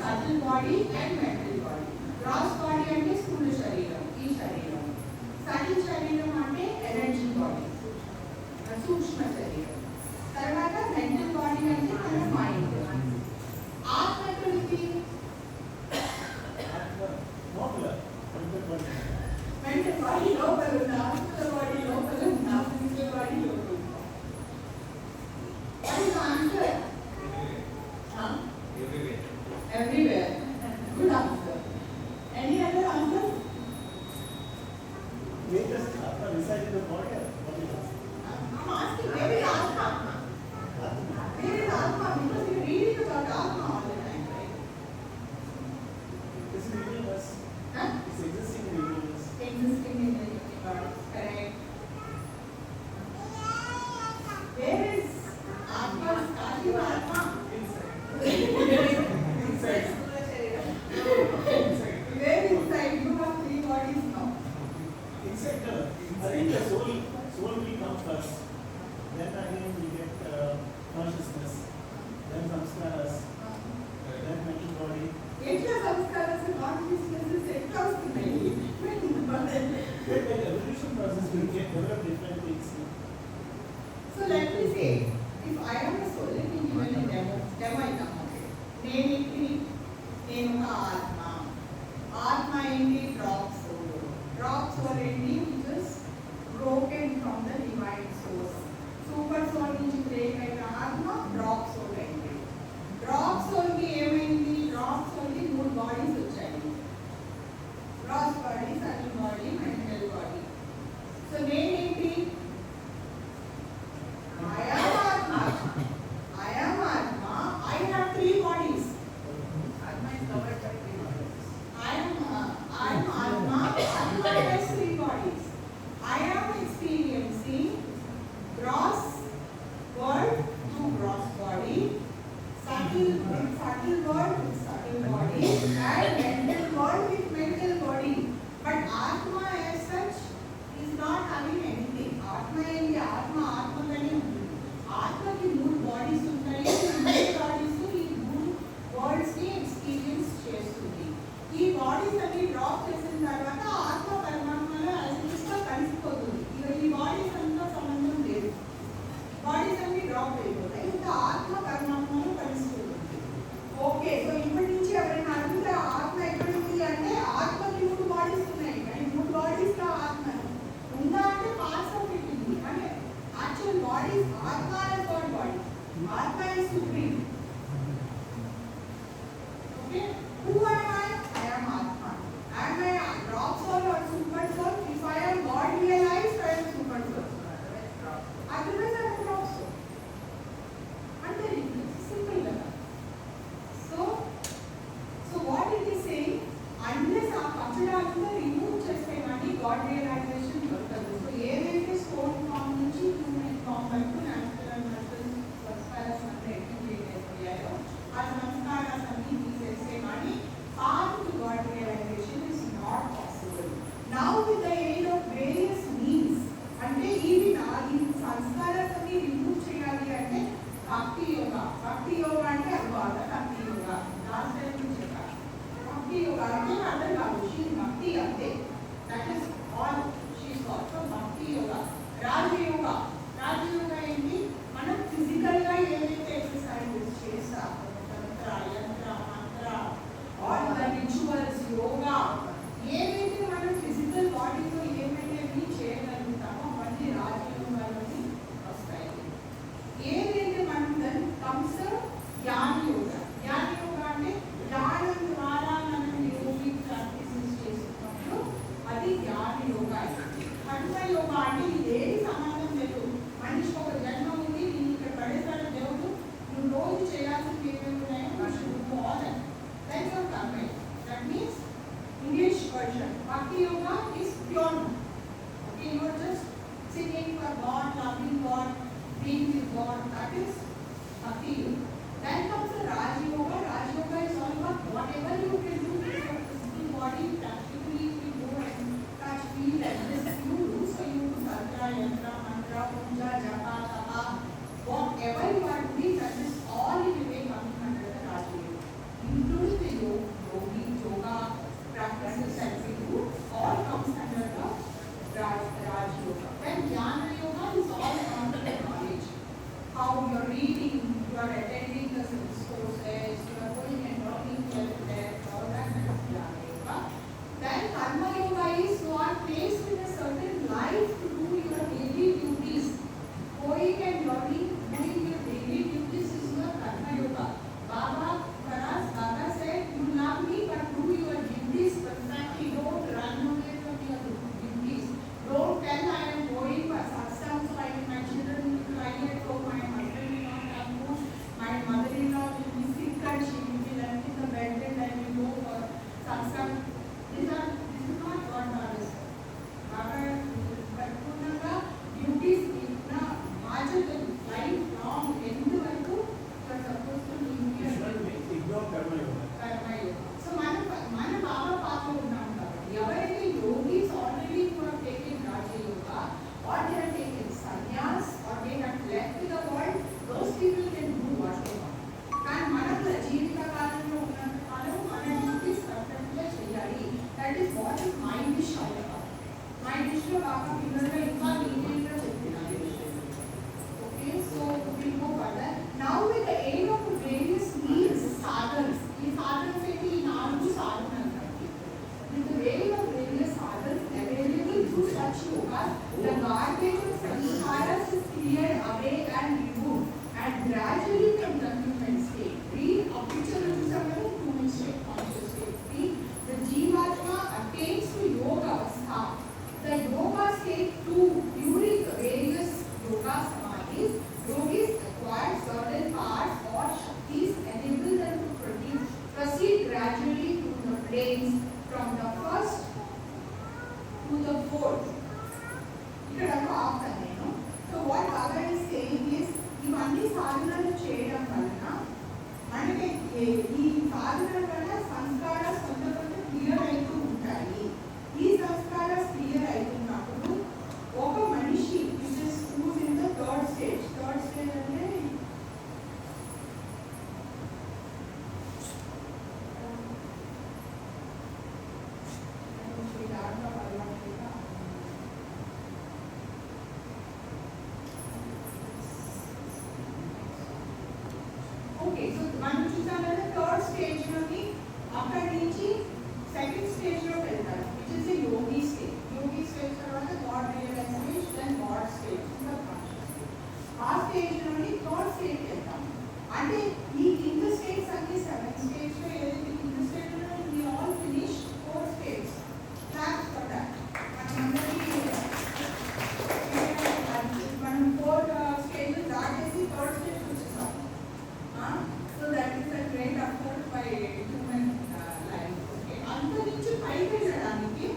subtle body and mental body. Gross body అంటే స్థూల శరీరం, ఈ శరీరం. Subtle శరీరం అంటే energy body, సూక్ష్మ శరీరం. తర్వాత mental body అంటే మన మైండ్. ఆత్మ ఎక్కడికి? mental body లోపల ఉన్న, physical body లోపల ఉన్న, physical body లోపల ఉన్న. What is the answer? Everywhere. Good answer. Any other answer? Where does Atma reside in the body? I'm asking, where is Atma? Where is Atma? Because you're reading about Atma all the time, right? It's in the universe. Huh? It's existing in the universe. Existing in the universe, correct. Where is Atma? Starting Atma? Inside. Where inside? You have three bodies now. Inside the soul will come first. Then again we get consciousness. Then samskaras. Then mental body. ఎట్లా సంస్కారాలు consciousness ఎట్లా వస్తున్నాయి? Then the evolution process will get develop different things. So let me say, if I am a soul, let me give a demo example. నేనేంటి? నేను ఒక ఆత్మ. ఆత్మ ఏంటి? Drop soul. డ్రాప్ సోల్ ఏంటి? Which is broken from the divine source. Super soul నుంచి break అయిన ఆత్మ డ్రాప్ సోల్ అయింది. డ్రాప్ సోల్ కి ఏమైంది? డ్రాప్ సోల్ కి 3 బాడీస్ వచ్చాయి. Gross body, subtle body, mental body. So నేనేంటి? I am Atma. I am Atma. I have 3 bodies. Atma is covered by 3 bodies. I am Atma. Atma has 3 bodies. I am experiencing gross world through gross body, subtle world with subtle body, and mental world with mental body. But Atma as such is not having anything. Atma ఏంటి? ఆత్మగానే ఉంటుంది. ఆత్మకి 3 bodies ఉంటాయి. ఈ 3 bodies ఈ 3 world's ని experience చేస్తుంది. ఈ bodies అన్ని డ్రాప్ చేసిన తర్వాత ఆత్మ పరమాత్మలో అసలుగా కలిసిపోతుంది. ఇక ఈ బాడీస్ అంతా సంబంధం లేదు. బాడీస్ అన్ని డ్రాప్ అయిపోతాయి. ఇంకా ఆత్మ పరమాత్మలో కలిసిపోతుంది. ఓకే, సో ఇప్పటి నుంచి ఎవరైనా అడిగితే ఆత్మ ఎక్కడుంది అంటే ఆత్మకి 3 బాడీస్ ఉన్నాయి. కానీ 3 బాడీస్ లో ఆత్మ ఉందా అంటే పార్ట్స్ ఆఫ్ ఇట్ ఉంది. అంటే యాక్చువల్ బాడీస్ ఆత్మ ఇస్ గాడ్ బాడీ. ఆత్మ is supreme. Okay, who am I? I am Atma. Am I a drop soul or super soul? If I am God realized, I am super soul. Otherwise, I am drop soul. అంటే simple కదా. So what it is saying, unless ఆ కచడాలను remove చేస్తే కానీ God realization దొరకదు. So ఏదైతే stone form నుంచి human form వరకు natural sanskaras అంటే ఎక్టివేట్ అయిపోయాయో ఆ సంస్కారాస్ అన్ని తీసేస్తే కానీ lanes from the first to the fourth. ఇక్కడ ఆపుతాను నేను. So what Baba is saying is ఇవన్నీ సాధనలు చేయడం వలన మనకి ఈ సాధనల వల్ల సంస్కార కొంత క్లియర్ అవుతూ ఉంటాయి. ఈ సంస్కార క్లియర్ అవుతున్నప్పుడు ఒక మనిషి which is who's in the third stage అంటే ఓకే. సో మనం చూసాం కదా థర్డ్ స్టేజ్ లోని అక్కడి నుంచి సెకండ్ స్టేజ్ లో వెళ్తారు which is yogi stage. Yogi stage తర్వాత God realise stage, then God stage, ఆ స్టేజ్ లోని థర్డ్ స్టేజ్ వెళ్తాం. అంటే ఈ కింద స్టేజ్ అన్ని సెవెన్ స్టేజ్ లో ఏదైతే కింద స్టేజ్ లో we all finish four stage claps for that. మనం ఫోర్ స్టేజెస్ దాటేసి థర్డ్ స్టేజ్ వచ్చేసాం. So that is a great effort by human life. Okay. అంతరించి పైకి వెళ్ళడానికి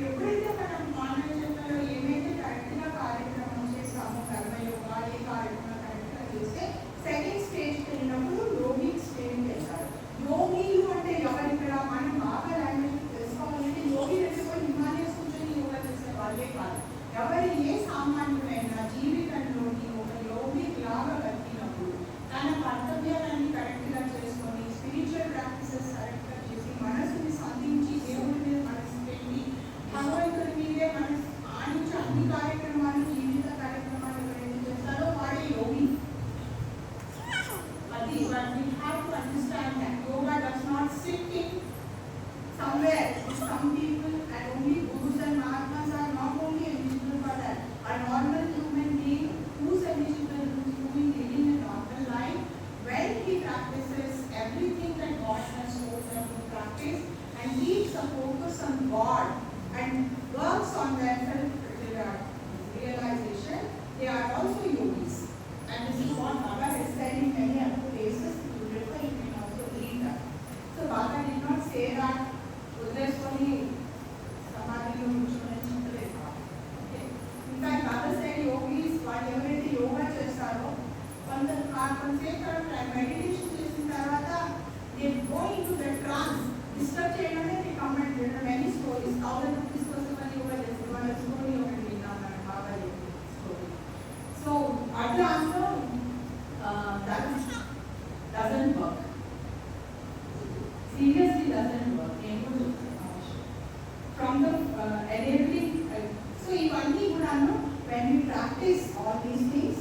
ఎప్పుడైతే మనం మానవ జన్మలో ఏమైతే కరెక్ట్గా కార్యక్రమం చేస్తామో కర్మయోగా ఏ కార్యక్రమం కరెక్ట్గా చేస్తే సెకండ్ స్టేజ్కి వెళ్ళినప్పుడు యోగిక్ స్టేజ్కి వెళ్తారు. యోగిలు అంటే ఎవరు ఇక్కడ మనం బాగా లాంగ్వేజ్ తెలుసుకోవాలంటే యోగిలు అంటే కూడా హిమాలయస్ కూర్చొని యోగా చేసే వాళ్ళే కాదు. ఎవరు ఏ సామాన్యుడైనా జీవితంలోని ఒక యోగిక్ లాగా బతికినప్పుడు తన కర్తవ్యాలన్నీ కరెక్ట్గా చేసుకొని స్పిరిచువల్ ప్రాక్టీసెస్ కరెక్ట్గా చేసి మనసుని సంధించి దేవుడి మీద మనసు పెట్టి భగవంతుడి మీదే మనసు ఆనించి అన్ని కార్యక్రమాలు జీవిత కార్యక్రమాలు ఎవరైతే చేస్తారో వాడే యోగి. అది we have to understand that yoga does not sit in somewhere. Some people and only gurus and mahatmas are not only eligible for that. A normal human being who's eligible, who's living a normal life, when he practices everything that God has told them to practice and keeps a focus on God and works on their self-realization, they are also yogis. And this is what Baba has said in many other places. You refer, you can also read that. So Baba did not say that వదిలేసుకొని సమాధిలో కూర్చొని చింతలేదు. ఇంకా Baba said yogis వాళ్ళు ఎవరైతే యోగా చేస్తారో కొంతసేపు meditation చేసిన తర్వాత they go into the trance. Disturb చేయడమే they come and tell many stories. 1000 rupees కోసం అని యోగా చేస్తారు. వాళ్ళ స్టోరీ ఒకటి విన్నాం మనం బాబా స్టోరీ. సో అట్లా అందులో that doesn't work. Seriously doesn't work. From the enabling, so ఇవన్నీ కూడాను when we practice all these things,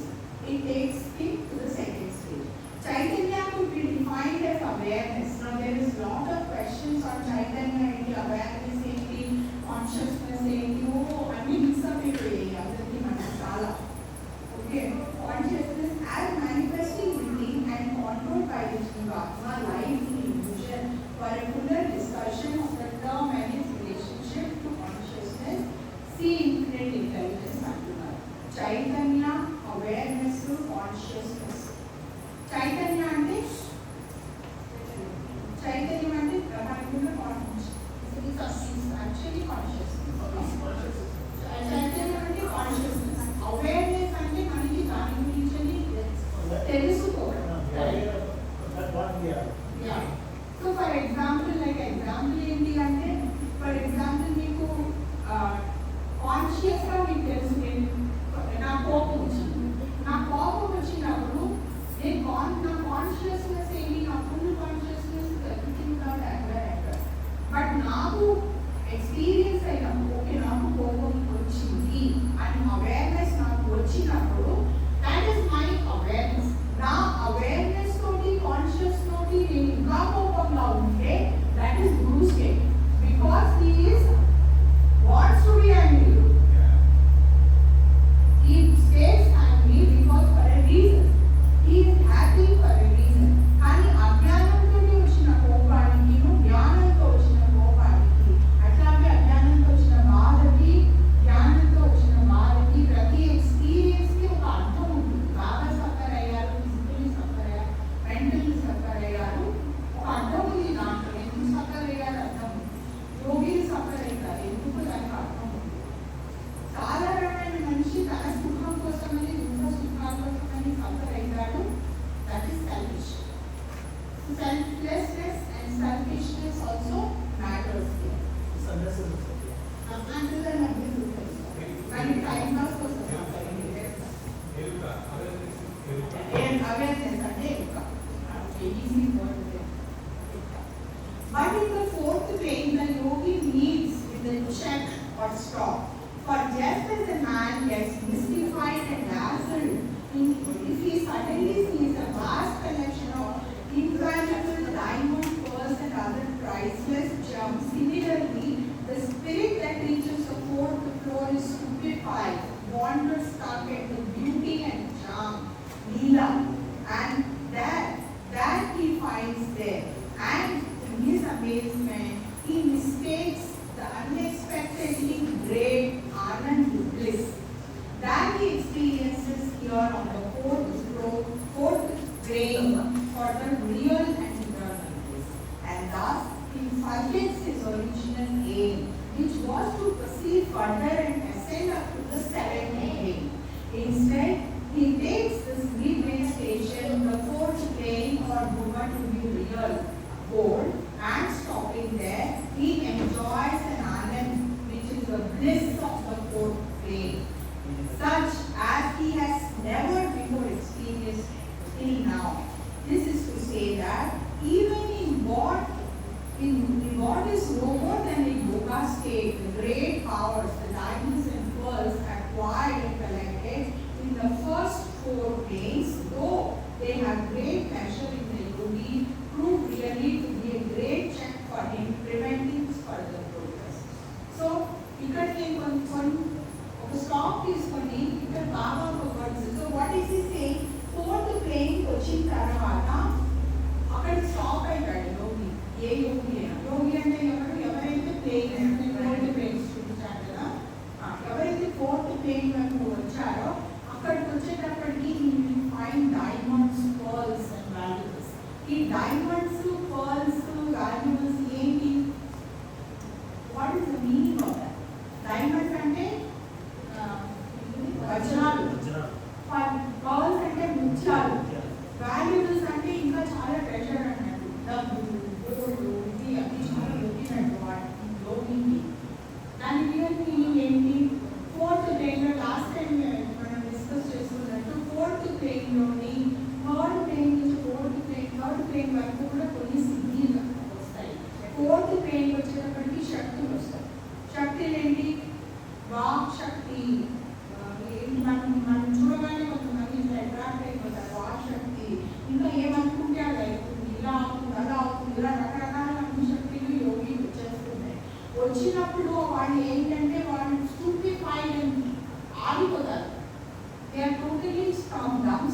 it takes it to the second stage. Chaitanya could be defined as awareness. Now there is lot of questions on Chaitanya and awareness, consciousness, అన్ని mix up అయిపోయాయి అందరికీ మనకు చాలా. Okay, consciousness as manifesting within and controlled by the Jivatma lies in illusion. For a fuller discussion of the term and its relationship to consciousness, see infinite intelligence అంటున్నారు. Chaitanya, awareness to consciousness. Chaitanya అంటే మనకున్న consciousness actually consciousness. చైతన్యం అంటే consciousness. Awareness అంటే మనకి దాని గురించి తెలుసుకోవడం. సో ఫర్ ఎగ్జాంపుల్ ఏంటి అంటే ఫర్ ఎగ్జాంపుల్ మీకు కాన్షియస్గా మీకు తెలుసు నా కోపం వచ్చినప్పుడు నా కాన్షియస్నెస్ ఏంటి, నా full consciousness everything not aware. But నాకు ఎక్స్పీరియన్స్ అయినప్పుడు ఓకే నాకు కోపం వచ్చింది అని అవేర్నెస్ నాకు వచ్చినప్పుడు దాట్ ఈస్ మై అవేర్నెస్. నా అవేర్నెస్ తోటి కాన్షియస్ తోటి నేను ఇంకా కోపంగా ఉంటే that is Guru state. Because he is wants to be angry. He stays angry because for a reason. He is happy for a reason. selfishness also matters here. It's unnecessary. అందులో నాకు కానీ time pass కోసం awareness అంటే easy word. But in the fourth plane, the yogi meets with the check or stop. For just as a man gets mystified and dazzled if he suddenly sees a vast collection of invaluable diamond pearls and other priceless gems, similarly, the spirit that reaches the fourth floor is stupefied, wonder-struck at the beauty and charm, Leela, and that he finds there. And in his amazement, he mistakes the unexpectedly great Anand bliss that he experiences here on the fourth plane for the real and eternal bliss. And thus, he forgets his original aim, which was to proceed further and ascend up to the seventh plane. Instead, he takes this midway station, the fourth plane or Bhuva to be real goal, and stopping there, he enjoys an anand, which is the bliss of the fourth plane, such as he has never before experienced till now. This is to say that even in what is no more than a yoga state, the great powers, the diamonds and pearls acquired and collected in the first four planes, though they have great pleasure in the yogi, prove really to be a great check for him, preventing further progress. So, ఇక్కడ నేను కొంచెం ఒక stop తీసుకొని ఇక్కడ బాగా ఒక words. So what is ఈ saying? Fourth plane వచ్చిన తర్వాత అక్కడ స్టాప్ అయిపోయాడు యోగి. ఏ యోగి అయినా, యోగి అంటే ఎవరైతే ప్లేన్ ఫోర్త్ ప్లేన్స్ చూపించారు కదా, ఎవరైతే ఫోర్త్ ప్లేన్ వరకు వచ్చారో అక్కడికి వచ్చేటప్పటికి ఫైన్ డైమండ్స్, పర్ల్స్ అండ్ వాల్యూబుల్స్. ఈ డైమండ్స్, పర్ల్స్, వాల్యూబుల్స్ ఏంటి? What is the meaning of that? Diamonds అంటే వజ్రాలు, పర్ల్స్ అంటే ముత్యాలు, వాల్యూబుల్స్ అంటే ఇంకా చాలా ట్రెజర్ అన్నట్టు, డబ్బులు, గోల్డ్, ఇది అవి చాలా దొరికినట్టు యోగికి. దాని రియల్ మీనింగ్ ఏంటి? ఫోర్త్ ప్లేన్లో లాస్ట్ టైం మనం డిస్కస్ చేసుకున్నట్టు ఫోర్త్ ప్లేన్లోని థర్డ్ ప్లేన్ నుంచి థర్డ్ ప్లేన్ వరకు కూడా కొన్ని సిద్ధీలు వస్తాయి. ఫోర్త్ ప్లేన్ వచ్చేటప్పటికి శక్తులు వస్తాయి. శక్తులు ఏంటి? వాక్ శక్తి. మనం చూడగానే కొంతమంది అట్రాక్ట్ అయిపోతారు. వాక్ శక్తి, ఇంకా ఏమనుకుంటే అది అవుతుంది, ఇలా అవుతుంది, అలా అవుతుంది, ఇలా రకరకాల శక్తులు యోగి వచ్చేస్తున్నాయి. వచ్చినప్పుడు వాళ్ళు ఏంటంటే వాళ్ళు స్టూపిఫైడ్ అని ఆగిపోతారు. They are totally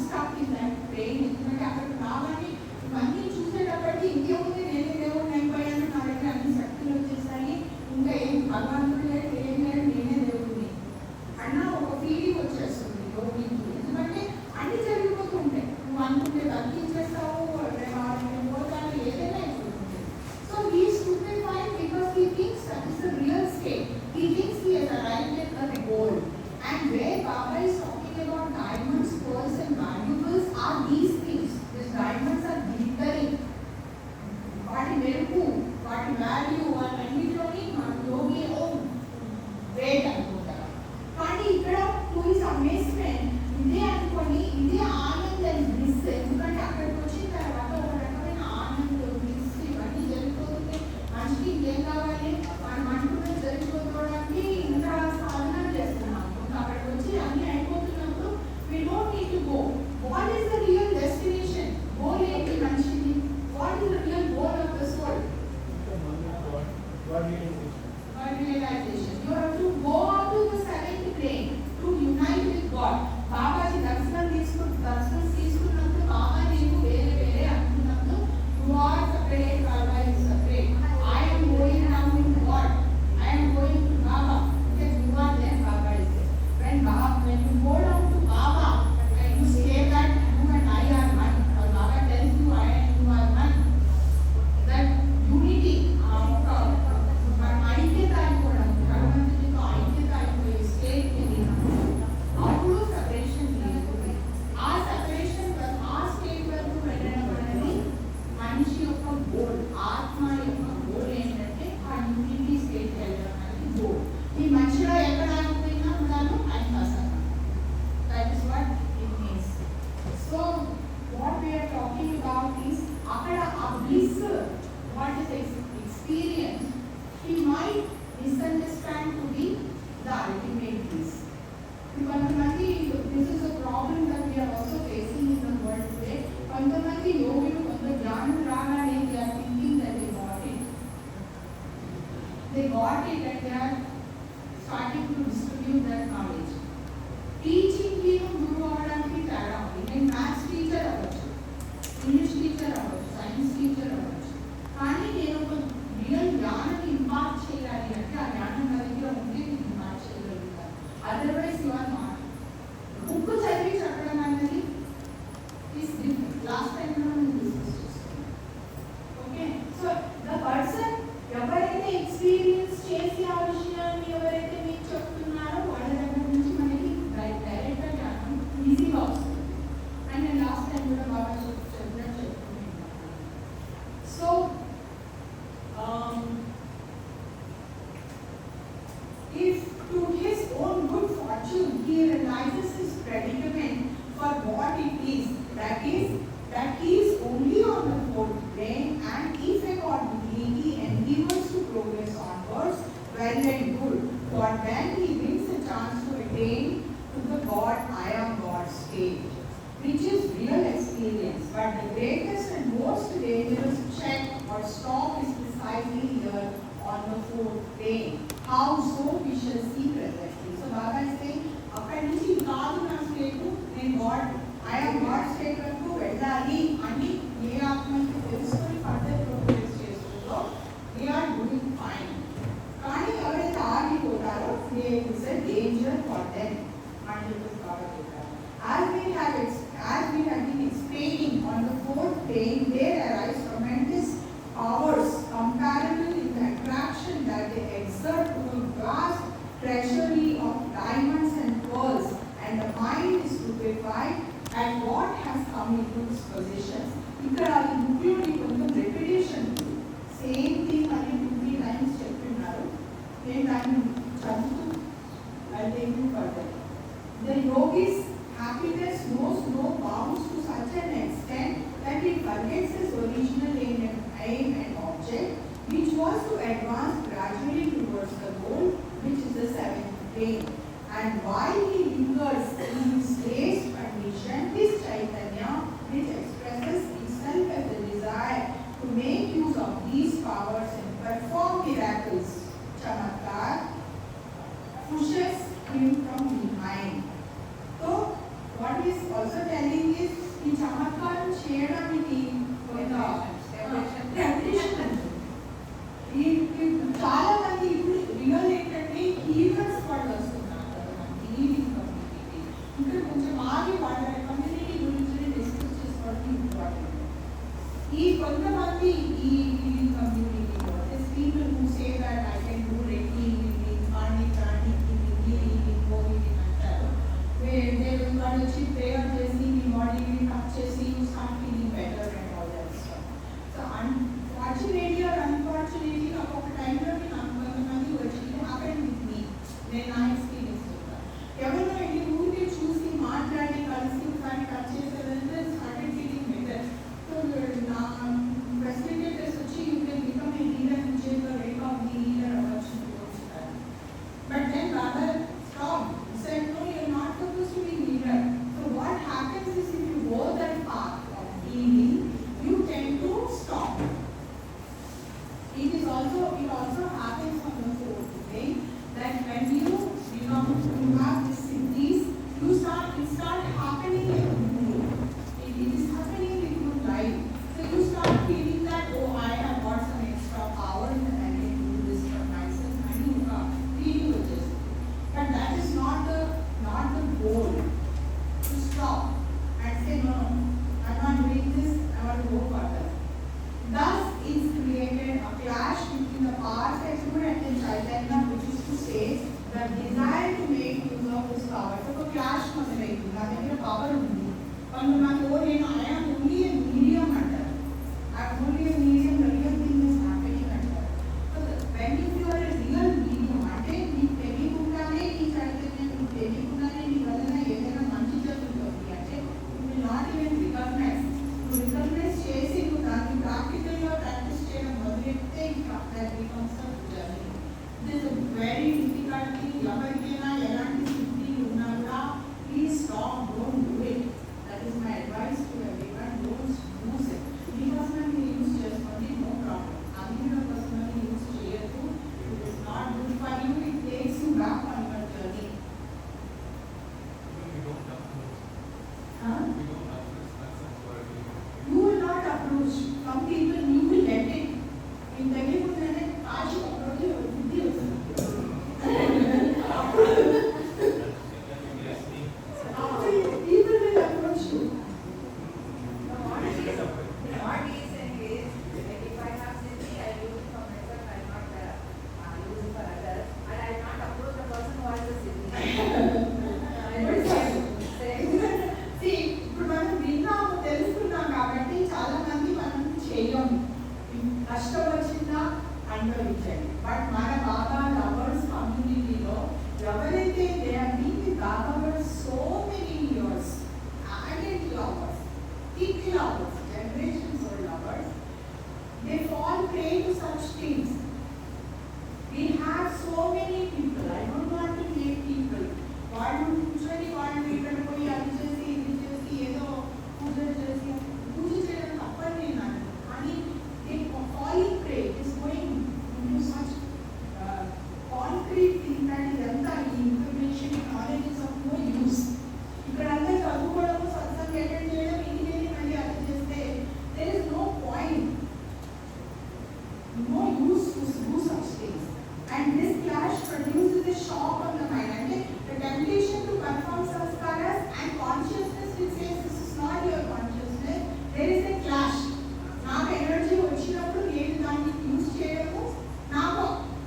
stuck in that plane. ఎందుకంటే అక్కడికి రాగానే ఇవన్నీ చూసేటప్పటికి ఇంకేముంది, నేనే దేవుడిని అయిపోయాను, నా దగ్గర అన్ని శక్తులు వచ్చేసాయి, ఇంకా ఏం భగవంతుడు లేదు, ఏం లేదు, నేనే దేవుడిని అన్న ఒక ఫీలింగ్ వచ్చేస్తుంది యోగికి. ఎందుకంటే అన్ని జరిగిపోతూ ఉంటాయి. నువ్వు అనుకుంటే తగ్గించేస్తావు, పోతాను, ఏదైనా అయిపోతుంది. So he స్టూపిఫైడ్ because he thinks that is the real state. He thinks he has arrived at the goal. And where Baba is talking about diamonds, pearls and valuables are these things. These diamonds what is experience, he might misunderstand to be the ultimate bliss. కొంతమంది, this is a problem that we are also facing in the world today. కొంతమంది యోగులు కొంత జ్ఞానం రాగానే they are thinking that they got it. They got it and they are starting to distribute that knowledge. Teaching కి గురువు అవడానికి తేడా ఉంది. నేను మ్యాథ్స్ టీచర్ అవ్వచ్చు, ఇంగ్లీష్ టీచర్ అవ్వచ్చు, సైన్స్ టీచర్ అవ్వచ్చు, కానీ నేను ఒక రియల్ జ్ఞానం ఇంపార్ట్ చేయాలి అంటే ఆ జ్ఞానం నా దగ్గర ఉంటే నేను ఇంపార్ట్ చేయగలుగుతాను. Otherwise you are not. Book చదివి చెప్పడం అనేది ఈస్ డిఫరెంట్. లాస్ట్ టైం మనం డిస్కస్ చేసుకున్నాం. ఓకే, సో ద పర్సన్ ఎవరైతే ఎక్స్పీరియన్స్ చేసి ఆ విషయాన్ని ఎవరైతే మీకు చెప్తున్నారో వాళ్ళ దగ్గర నుంచి మనకి డైరెక్ట్గా జ్ఞానం ఈజీగా వస్తుంది. అండ్ నేను లాస్ట్ టైం కూడా బాగా చెప్పినట్టు చెప్పుకుంటున్నాను. So if to his own good fortune he realizes his predicament for what it is, that he is only on the fourth plane, and if accordingly he endeavors to progress onwards, well and good, for then he wins a chance to attain to the God I am God state, which is real experience. But the greatest and most dangerous check or stop is precisely here on the fourth plane. How so we shall see presently. So Baba is saying, అక్కడి నుంచి కాదు నా state, నేను God I am God state వరకు వెళ్ళాలి అని ఏ ఆత్మకి తెలుసుకొని ఫర్దర్ ప్రోగ్రెస్ చేస్తుందో దే ఆర్ డూయింగ్ ఫైన్. కానీ ఎవరైతే ఆగిపోతారో there is a danger for them అని చెప్పేసి బాగా చెప్పారు. As we have been explaining on the fourth plane, there arise tremendous powers comparable in the attraction that they exert to a vast treasury of diamonds and pearls, and the mind is stupefied at what has come into its possession. ఇక్కడ ఈ బుక్లోని కొంచెం repetition, same thing అని 2-3 times చెప్తున్నారు. నేను దాన్ని చదువుతూ అది further. The yogis happiness knows no bounds to such an extent that he forgets his original aim and object, which was to advance gradually towards the goal, which is the seventh plane. And while he lingers in his base condition, his Chaitanya, which expresses itself as the desire to make use of these powers and perform miracles, Chamatkar, pushes him from behind. So, what is also telling is, ఈ చమత్కారం చేయడానికి చాలా మంది ఇప్పుడు real ఏంటంటే healers వాళ్ళు వస్తున్నారు కదా, మనకి హీలింగ్ కమ్యూనిటీ. ఇంకా కొంచెం ఆగి వాళ్ళ కమ్యూనిటీ గురించి డిస్కస్ చేసుకోవడం ఇంపార్టెంట్. ఈ కొంతమంది ఈ హీలింగ్ కమ్యూనిటీలో people who say that I can do రెడ్డి హీలింగ్, పాణి ప్రాణి హీలింగ్, హీలింగ్ అంటారు. వాళ్ళు వచ్చి ప్రేయర్ చేసి మీ బాడీని టచ్ చేసి you start feeling better and all that stuff. So unfortunately are unfortunately నాకు ఒక టైంలో నాకు కొంతమంది వచ్చి హ్యాపెన్ విత్ మీ, నేను నా ఎక్స్పీరియన్స్ చెప్తాను. ఎవరినో వెళ్ళి ఊరికే చూసి మాట్లాడి కలిసి కానీ టచ్ చేసేదంటే స్టార్టెడ్ ఫీలింగ్ బెటర్. సో నా ఫెసిలిటేటర్స్ వచ్చి you can become a leader in చేత రేక్ ఆఫ్ ది లీడర్ అవ్వచ్చు చూస్తారు. But then rather stop. Said no, you are not supposed to be leader. So what happens is, if you go that path of healing, you tend to stop. It also happens on the fourth day that when you have this siddhis, it start happening like you. It is happening with your life. So you start feeling that, oh, I have got some extra power and I can do this for myself, and you feeling with this. But that is not the goal, to stop and say no, I'm not doing this, I want to go further. Thus is created a clash between the power sector and the Chaitanya, which is to say the desire to make use of this power. So a clash మొదలైంది. నా దగ్గర power ఉంది, కొంతమంది ఓ నేను I am only a medium అంటారు. I am only a medium, the real thing is happening అంటారు. So when you are a real medium, అంటే నీకు తెలియకుండానే నీ చైతన్యం, నీకు తెలియకుండానే నీ వలన ఏదైనా మంచి జరుగుతుంది అంటే you will not even recognize. నువ్వు రికగ్నైజ్ చేసి నువ్వు దాన్ని ప్రాక్టికల్గా ప్రాక్టీస్ చేయడం అనుభవించండి. బట్ మన బాబా లవర్స్ కమ్యూనిటీలో ఎవరైతే they have been with Baba for so many years, ardent lovers, thick lovers, generations old lovers, they fall prey to such things. We have so many people, I don't want to name people, వాళ్ళు కూర్చొని వాళ్ళు ఇక్కడ పోయి అది చేసి ఇది చేసి ఏదో పూజ చేసి పూజ చేయడం తప్పని నేను అనను. కానీ falling prey is going into such concrete thing that ఇదంతా ఈ information knowledge is of no use. ఇక్కడంతా చదువుకోవడం సత్సంగం అటెండ్ చేయడం ఇంటికి వెళ్ళి మళ్ళీ అది చేస్తే there is no point, no use to do such things. And this clash produces a shock on the mind. And the temptation to perform sanskaras and consciousness which says this is not your consciousness, there is a clash. నాకు energy వచ్చినప్పుడు నేను దాన్ని use చేయడము, నాకు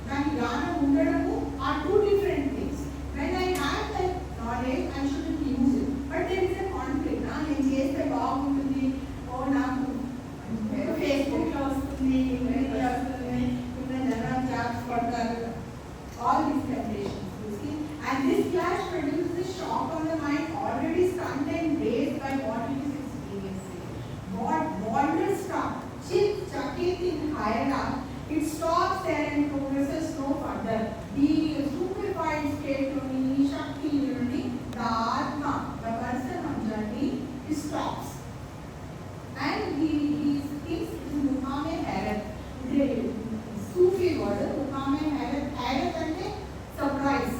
దాని జ్ఞానం ఉండడము are two different things. When I have that knowledge, I shouldn't use it. But there is a conflict. నేను చేస్తే బాగుంటుంది, ఓ నాకు ఫేస్బుక్లో వస్తుంది, ఇమెయిల్లో వస్తుంది, ఇంకా జనాలు జాబ్స్ పడతారు. All these temptations, you see. And this clash produces a shock on the mind already stunned and dazed by what it is experiencing. What wanders from chit chakit in hierarchy, it stops there and progresses no further. The stupefied state only, shakti only, the atma, the person on journey, he stops. And he thinks it is Muhammad Harab. The Sufi word, Muhammad Harab, Harab ante surprise.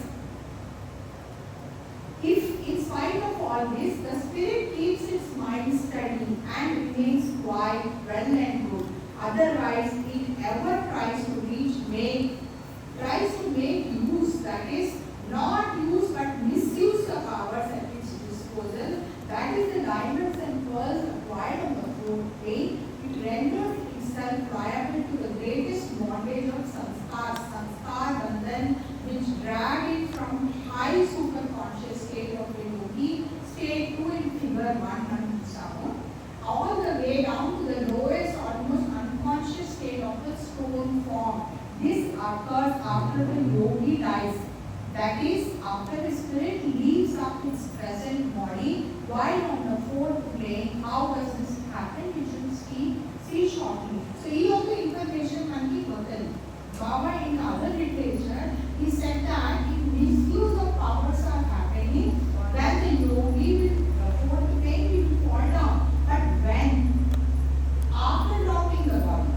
If in spite of all this, the spirit keeps its mind steady and remains quiet, well and good. Otherwise, it ever tries to make use, that is, not use but misuse the powers at its disposal. That is the diamonds and pearls acquired on the plane. It renders itself liable to the greatest bondage of sanskar bandhan, which drag it from high superconscious state of a yogi, state 2 in figure 1 and sound, all the way down to the lowest, almost unconscious state of the stone form. This occurs after the yogi dies. That is, after the spirit leaves up its present body while on the fourth plane. How does this happen? You should see shortly. So, he also information manki gotten. Baba in other literature, he said that if misuse of powers are happening, then the yogi will, the fourth plane will fall down. But when? After dropping the body,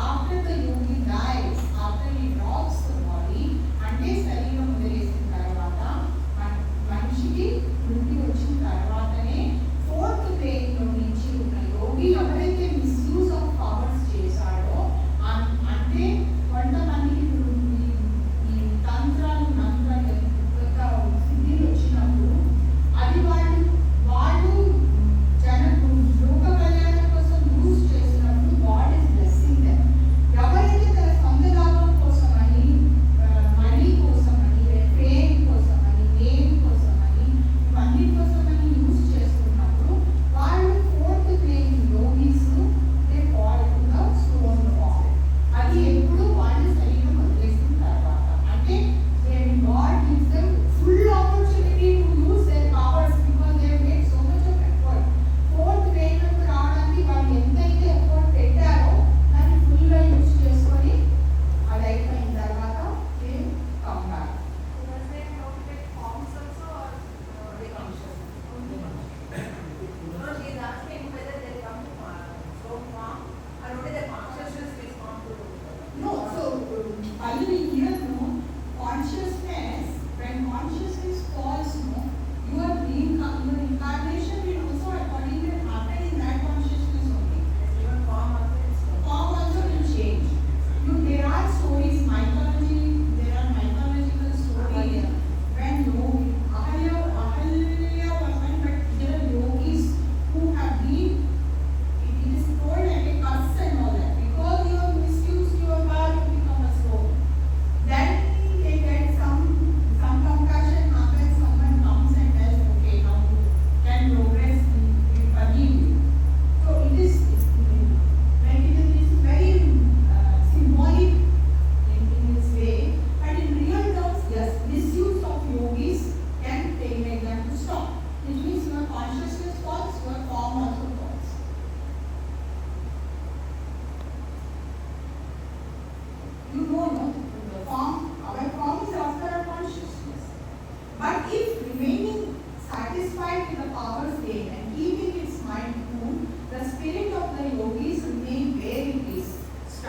after the yogi dies, after he drops the body, అంటే శరీరం వదిలేసిన తర్వాత మనిషికి మృత్యు వచ్చిన తర్వాతనే fourth ప్లేన్లో నుంచి ఉన్న యోగి ఎవరైతే మిస్యూజ్ ఆఫ్ పవర్స్ చేశాడో, అంటే కొంతమందికి ఈ తంత్రాలు మంత్రాలు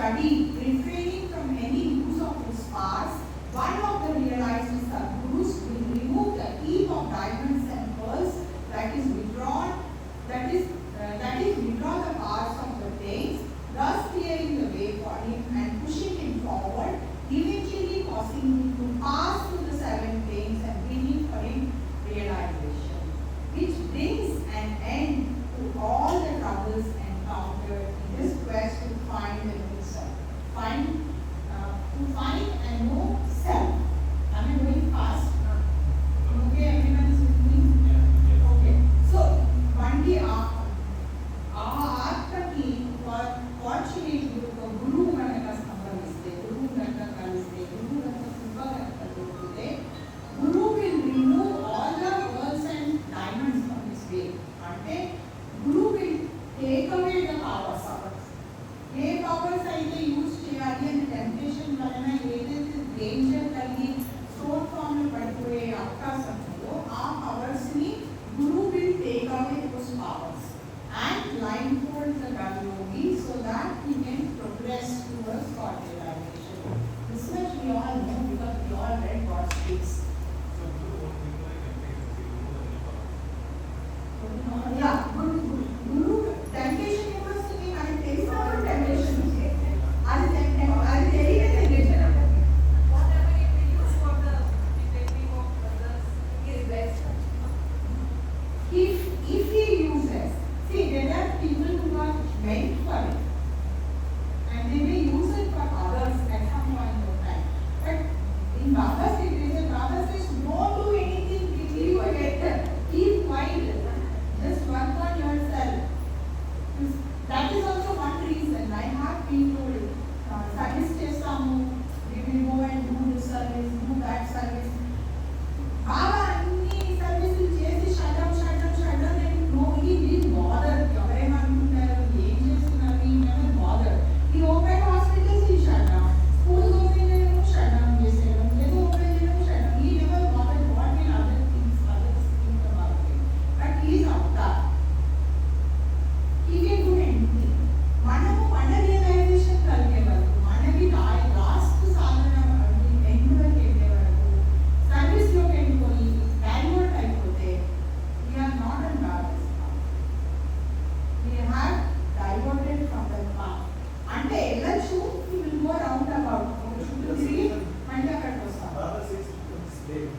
study, refraining from any use of his powers, one of the realized Sadgurus will remove the heap of diamonds and pearls that is withdrawn, that is withdraw the powers of the planes, thus clearing the way for him and pushing him forward, eventually causing him to pass through the 7 planes and bringing for him realization, which brings an end to all the troubles encountered in this quest to find the new self. To find and know self. Am I going fast? Okay, everyone is with me? Okay. So, one day ఆ ఆత్మకి fortunate ఒక గురువు కనుక సంభవిస్తే, గురువు కనుక కలిస్తే, గురువు కనుక కృప కనుక దొరికితే, గురువు will remove all the pearls and diamonds from his way. అంటే గురువు will take away the powers of A powers అయితే యూజ్ చేయాలి అని టెంప్టేషన్ వలన ఏదైతే డేంజర్ కలిగి స్టోర్ ఫామ్ లో పడిపోయే అవకాశం ఉందో ఆ పవర్స్ ని గురువు will take away those powers and blindfold the yogi so that he can progress towards God realization. This much we all know because we all read God's speaks. Yeah, Guru temptation was to be and there is no temptation. As there is a temptation. Whatever you will use for the technique of others is best. If he uses, see, there are people who are meant for it and they may use it for others at some point of time. But in Baba's situation, Baba says, don't do anything till you get there. Keep quiet. Just work on yourself. That is also one reason I have been told, service చేస్తాము, we will go and do this service, do that service. Baba అన్ని సర్వీసులు చేసి shut down and no, he didn't bother. ఎవరేమనుకుంటారు, ఏం చేస్తున్నారు, he never bothered. He opened hospitals, he shut down. Schools open చేయడం, shut down చేసేయడం, ఏదో open చేయడం, shut down. He never bothered what will others think about him. But he is avatar. He can do anything. మనము మన realisation కలిగే వరకు, మనకి last సాధన end వరకు వెళ్ళే వరకు సర్వీస్లోకి వెళ్ళిపోయి డైవర్ట్ అయిపోతే we are not on Baba's path. We have diverted from the path. అంటే వెళ్ళచ్చు, we will go round about. చుట్టూ తిరిగి మళ్ళీ అక్కడికి వస్తాం. Baba says to become slave.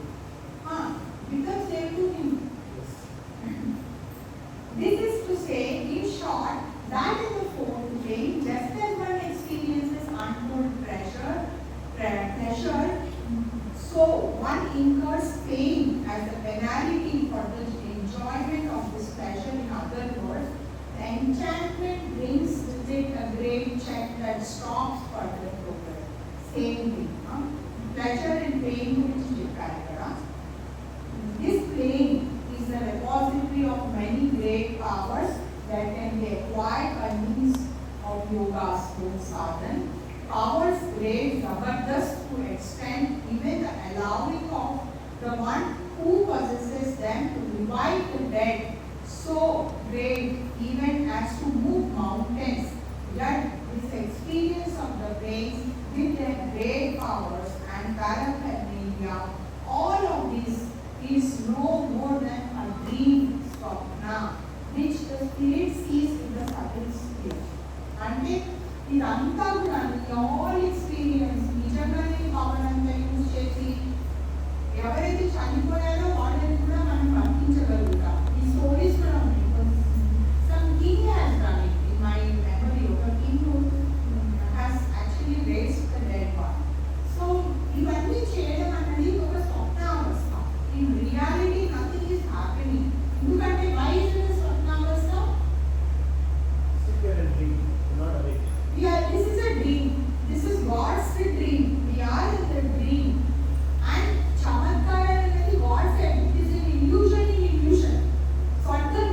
Become slave to him. This is to say, in short, that in the fourth plane, just as one experiences untold pleasure, so one incurs pain as the penalty for the enjoyment of this pleasure. In other words, the enchantment brings with it a great check that stops further progress. Same thing. Pleasure and pain which is different. This plane is the repository of many great powers that can be acquired by means of yoga's own sadhana. Powers great, zabardast to extent even the allowing of the one who possesses them to revive the dead, so great even as to move mountains. Yet this experience of the plains with their great powers and paraphernalia, all of this is no more than a dream swapna, which the spirit sees in the subtle spirit. అంటే ఇదంతా కూడా all experience నిజంగానే భావనంతా use చేసి ఎవరైతే చనిపోయారో వాళ్ళని కూడా మనం వర్తించగలుగుతాం. ఈ స్టోరీస్ కూడా ఉన్నాయి. Some king has done it in my memory. ఒక king has actually raised the dead one. So ఇవన్నీ చేయడం అనేది ఒక స్వప్నావస్థ. In reality nothing is happening. ఎందుకంటే వై ఇస్ ఇట్ స్వప్నావస్థ? Secret and dream, not awake. Yeah, this is a dream. This is God's dream. We are in the dream. And chamatkara అనేది God said it is an illusion in illusion. స్వర్గం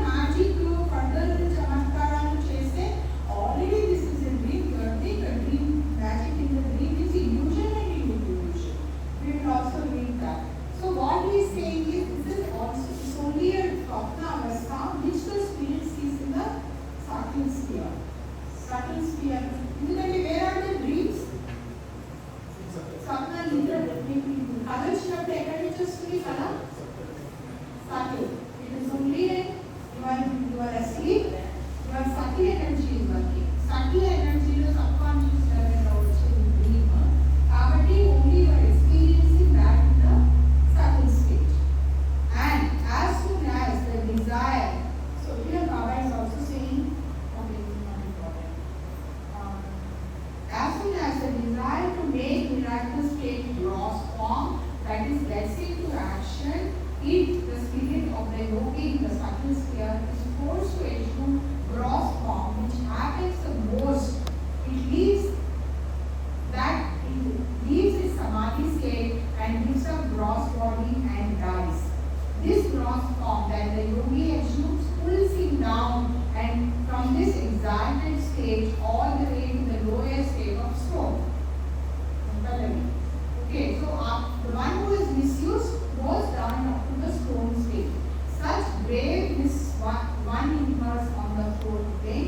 form that is gets into action if the spirit of the yogi in the subtle sphere is forced to assume gross form, which happens the most. It leaves its samadhi state and gives up gross body and dies. This gross form that the yogi assumes pulls him down and from this exalted stage all the way to the lower state of stone. Okay, so the one who is misused goes down to the stone state. Such brave one incurs on the throat pain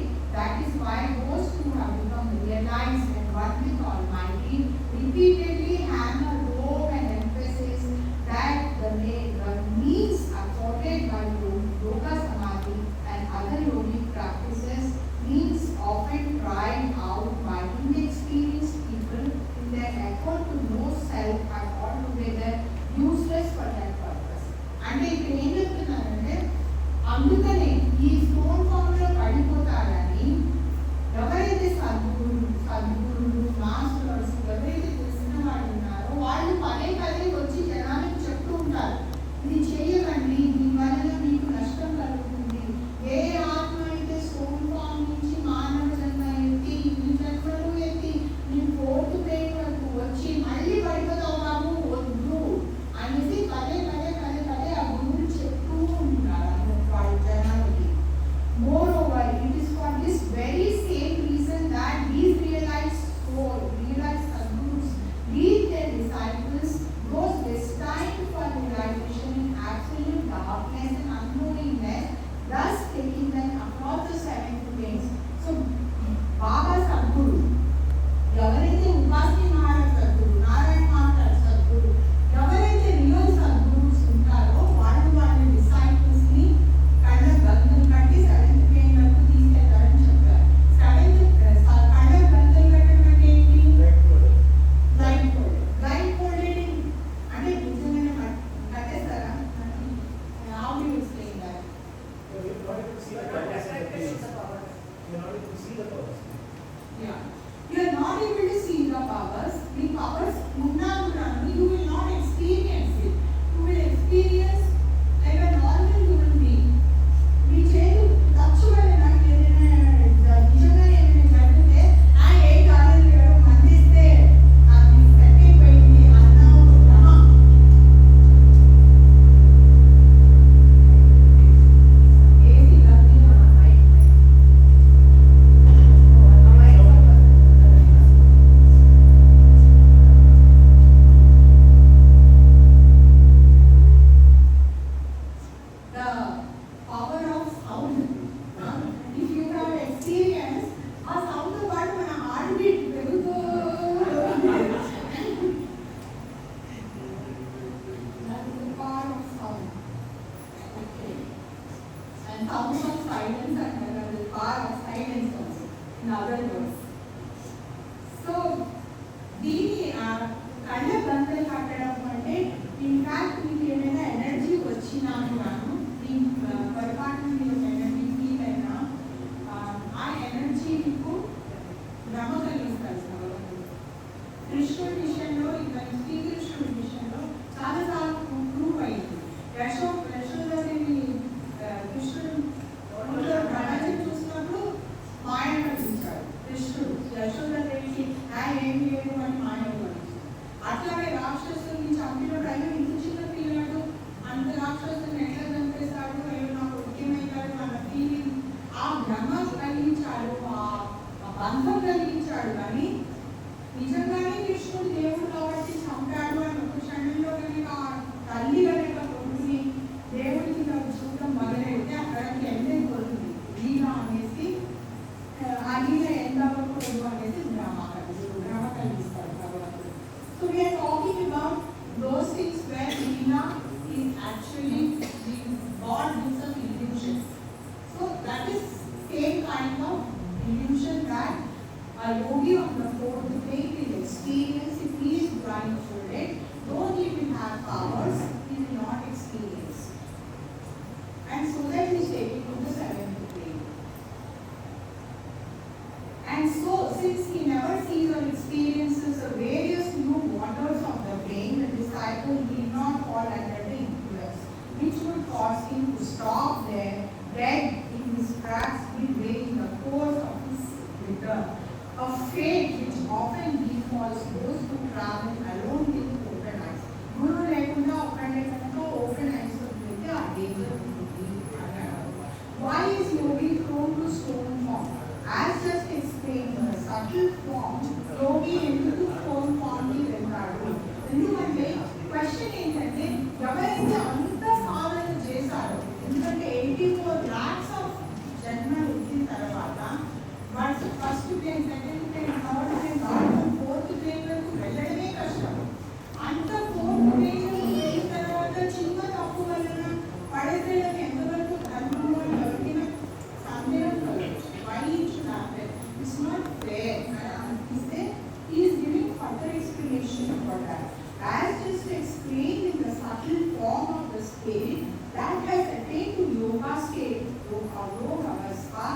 explanation for that. As just explained in the subtle form of the spirit that has attained to yoga state, yoga avastha,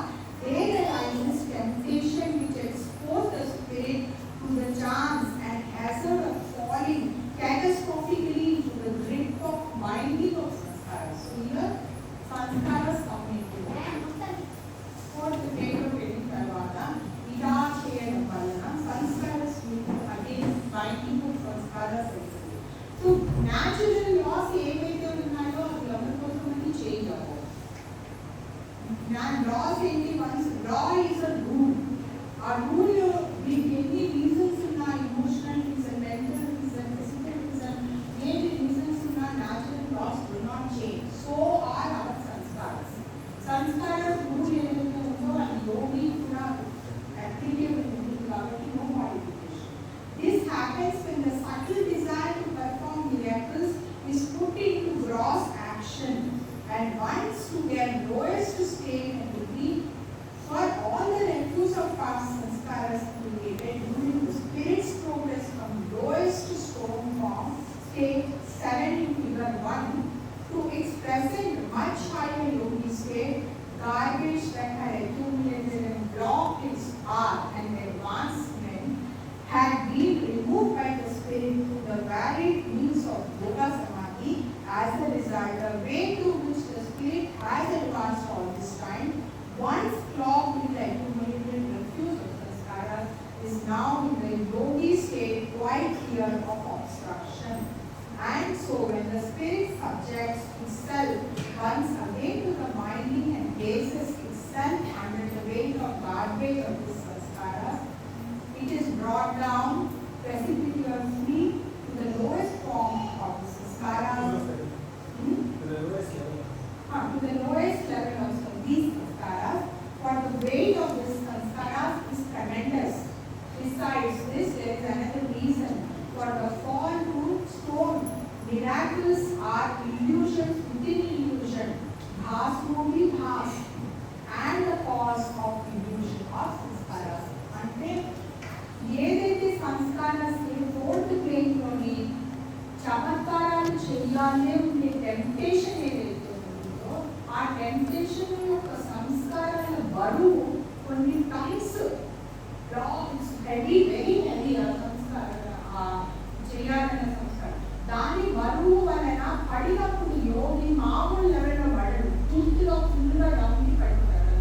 there arises temptation which exposes the spirit to the chance and hazard of falling catastrophically into the grip of binding of sanskaras. So here, sanskaras come into it. Fourth paper వెళ్ళిన తర్వాత ఇలా చేయడం వలన సంస్కారస్ again binding of సంస్కారస్ అవుతుంది. So natural loss ఏవైతే ఉన్నాయో అవి ఎవరి కోసం అని చేంజ్ అవ్వవు. లాస్ ఏంటి? Once law is a rule. ఆ రూల్ మీకు ఎన్ని రీజన్స్ ఉన్నా, emotional reason, mental reason, physical reason, ఏది రీజన్స్ ఉన్నా natural laws do not change. So are our samskaras. Samskaras rule ఏదైతే ఉందో అది యోగి కూడా applicable ఉంటుంది కాబట్టి no modification. This happens when the subtle desire to perform miracles is put into gross action and once to their lowest state and degree. For all the refuse of past sanskaras created during the spirit's progress from lowest stone form state 7 in figure 1 to its present much higher yogi state, garbage that had accumulated and blocked its path and advancement had been removed by the spirit through the varied means of yoga samadhi. As a result, the way to which the spirit has advanced all this time, once clogged with the accumulated refuse of sanskara, is now in the yogi state quite clear of obstruction. And so when the spirit subjects itself once again to the binding and places itself under the weight of garbage of this sanskara, it is brought down precipitously to the lowest form of the sanskara. To the lowest level of these sanskaras, for the weight of this sanskaras is tremendous. Besides this, there is another reason for the fall to stone. Miracles are illusions within illusion, bhas only bhas, and the cause of illusion of sanskaras. అంటే ఏదైతే sanskaras fourth ప్లేన్లోని చమత్కారాలు చేయాలి ఉండే temptation ఏదైతే ఉంటుందో ఆ temptation యొక్క సంస్కారాల బరువు కొన్ని టైమ్స్ హెవీ, వెరీ హెవీ ఆ సంస్కారం చేయాలన్న సంస్కారం. దాని బరువు వలన పడినప్పుడు యోగి మామూలు లెవెల్లో పడడు, పూర్తిగా ఫుల్గా డౌన్కి పడిపోతాడు.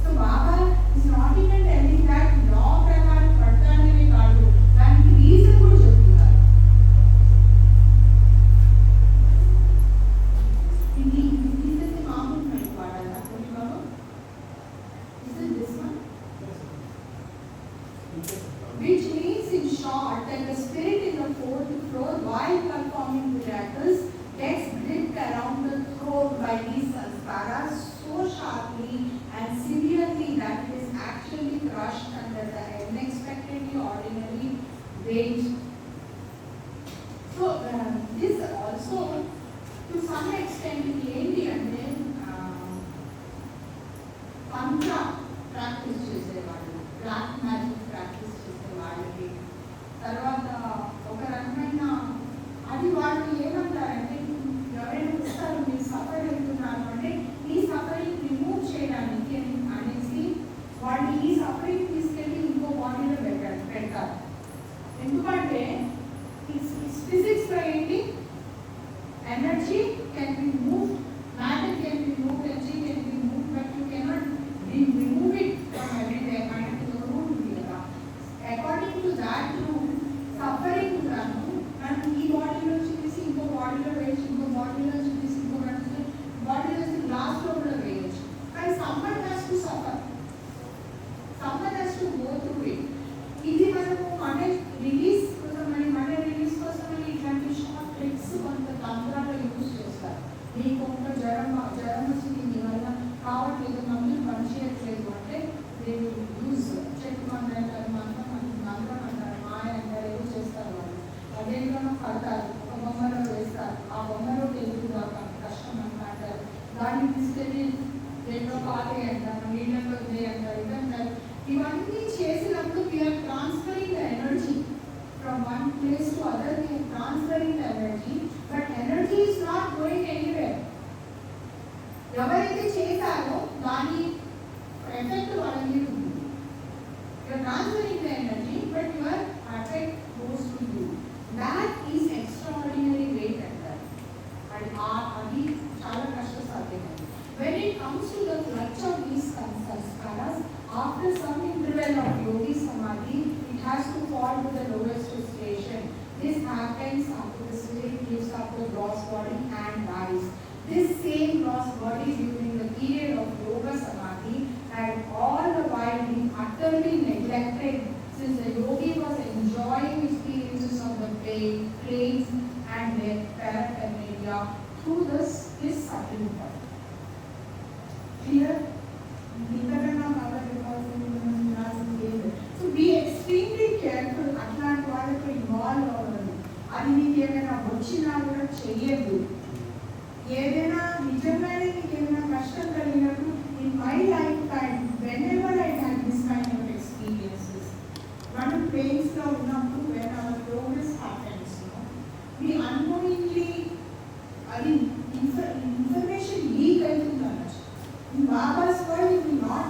So Baba is not even telling that law ప్రకారం పడతానే కాదు, దానికి రీజన్ కూడా చెప్తున్నారు. ఇది తీసేసి మామూలు పైకి వాడాలా కొన్ని బాబు? Is this one? Which means in short that the spirit in the fourth floor while performing miracles gets gripped around the throat by these sanskaras so sharply and severely that it is actually crushed under the unexpectedly ordinary weight. So this also to some extent ఏంటి అంటే తంత్ర practice చేసేవాళ్ళు, black magic practice చేసేవాళ్ళకి తర్వాత ఒక రకమైన అది వాళ్ళు ఏమంటారంటే ఎవరైనా వస్తారు మీరు సఫర్ అవుతున్నారు అంటే ఈ సఫరింగ్ రిమూవ్ చేయడానికి అనేసి వాళ్ళు ఈ సఫరింగ్ తీసుకెళ్ళి ఇంకో బాడీలో పెడతారు. ఎందుకంటే ఫిజిక్స్లో ఏంటి, energy can be moved, matter can be moved, energy can be moved, but you cannot remove it from everywhere and to the root here. According to that rule, suffering మనం ఈ బాడీలో చూసి ఇంకో బాడీలో వేయచ్చు, ఇంకో బాడీలో చూసి ఇంకో బాడీలో గ్లాస్లో కూడా వేయచ్చు. కానీ someone has to suffer, someone has to go through it. ఇది మనము మన రిలీజ్ కోసం మన రిలీజ్ కోసం ఇట్లాంటి షార్ట్ ట్రిక్స్ కొంత తంత్రాలు యూజ్ చేస్తారు. మీకు ఒక జ్వరం వచ్చింది మీ వల్ల కావట్లేదు, మమ్మల్ని పనిచేయట్లేదు అంటే యూజ్ చెట్టు మంత్రం మంత్రం అంటారు, మాయ అంటారు, ఏదో చేస్తారు వాళ్ళు. అదేంటో కడతారు, ఒక బొమ్మలో వేస్తారు, ఆ బొమ్మలో తెలుగుగా కష్టం అంటారు, దాన్ని తీసుకెళ్ళి దేంట్లో పాలే అంటారు, నీళ్ళలో ఇదే అంటారు, ఇదంటారు. ఇవన్నీ చేసినప్పుడు we are transferring the energy from one fall to the lowest station. This happens after the spirit gives up the gross body and dies. This same gross body during the period of yoga samadhi had all the while been utterly neglected, since the yogi was enjoying experiences of the planes and their paraphernalia through this subtle body. Clear? So be extremely careful అట్లాంటి వాళ్ళతో involve అవ్వదు. అది నీకు ఏమైనా వచ్చినా కూడా చెయ్యదు. ఏదైనా నిజంగానే నీకు ఏమైనా కష్టం కలిగినప్పుడు in my life time whenever I had this kind of experiences, మనం ప్లేన్స్లో ఉన్నప్పుడు వెన్ అవర్ ప్రోగ్రెస్ హ్యాపెన్స్, మీ అన్‌నోయింగ్లీ అది ఇన్ఫర్మేషన్ లీక్ అవుతుంది అన్నట్టు. In Baba's world, you will not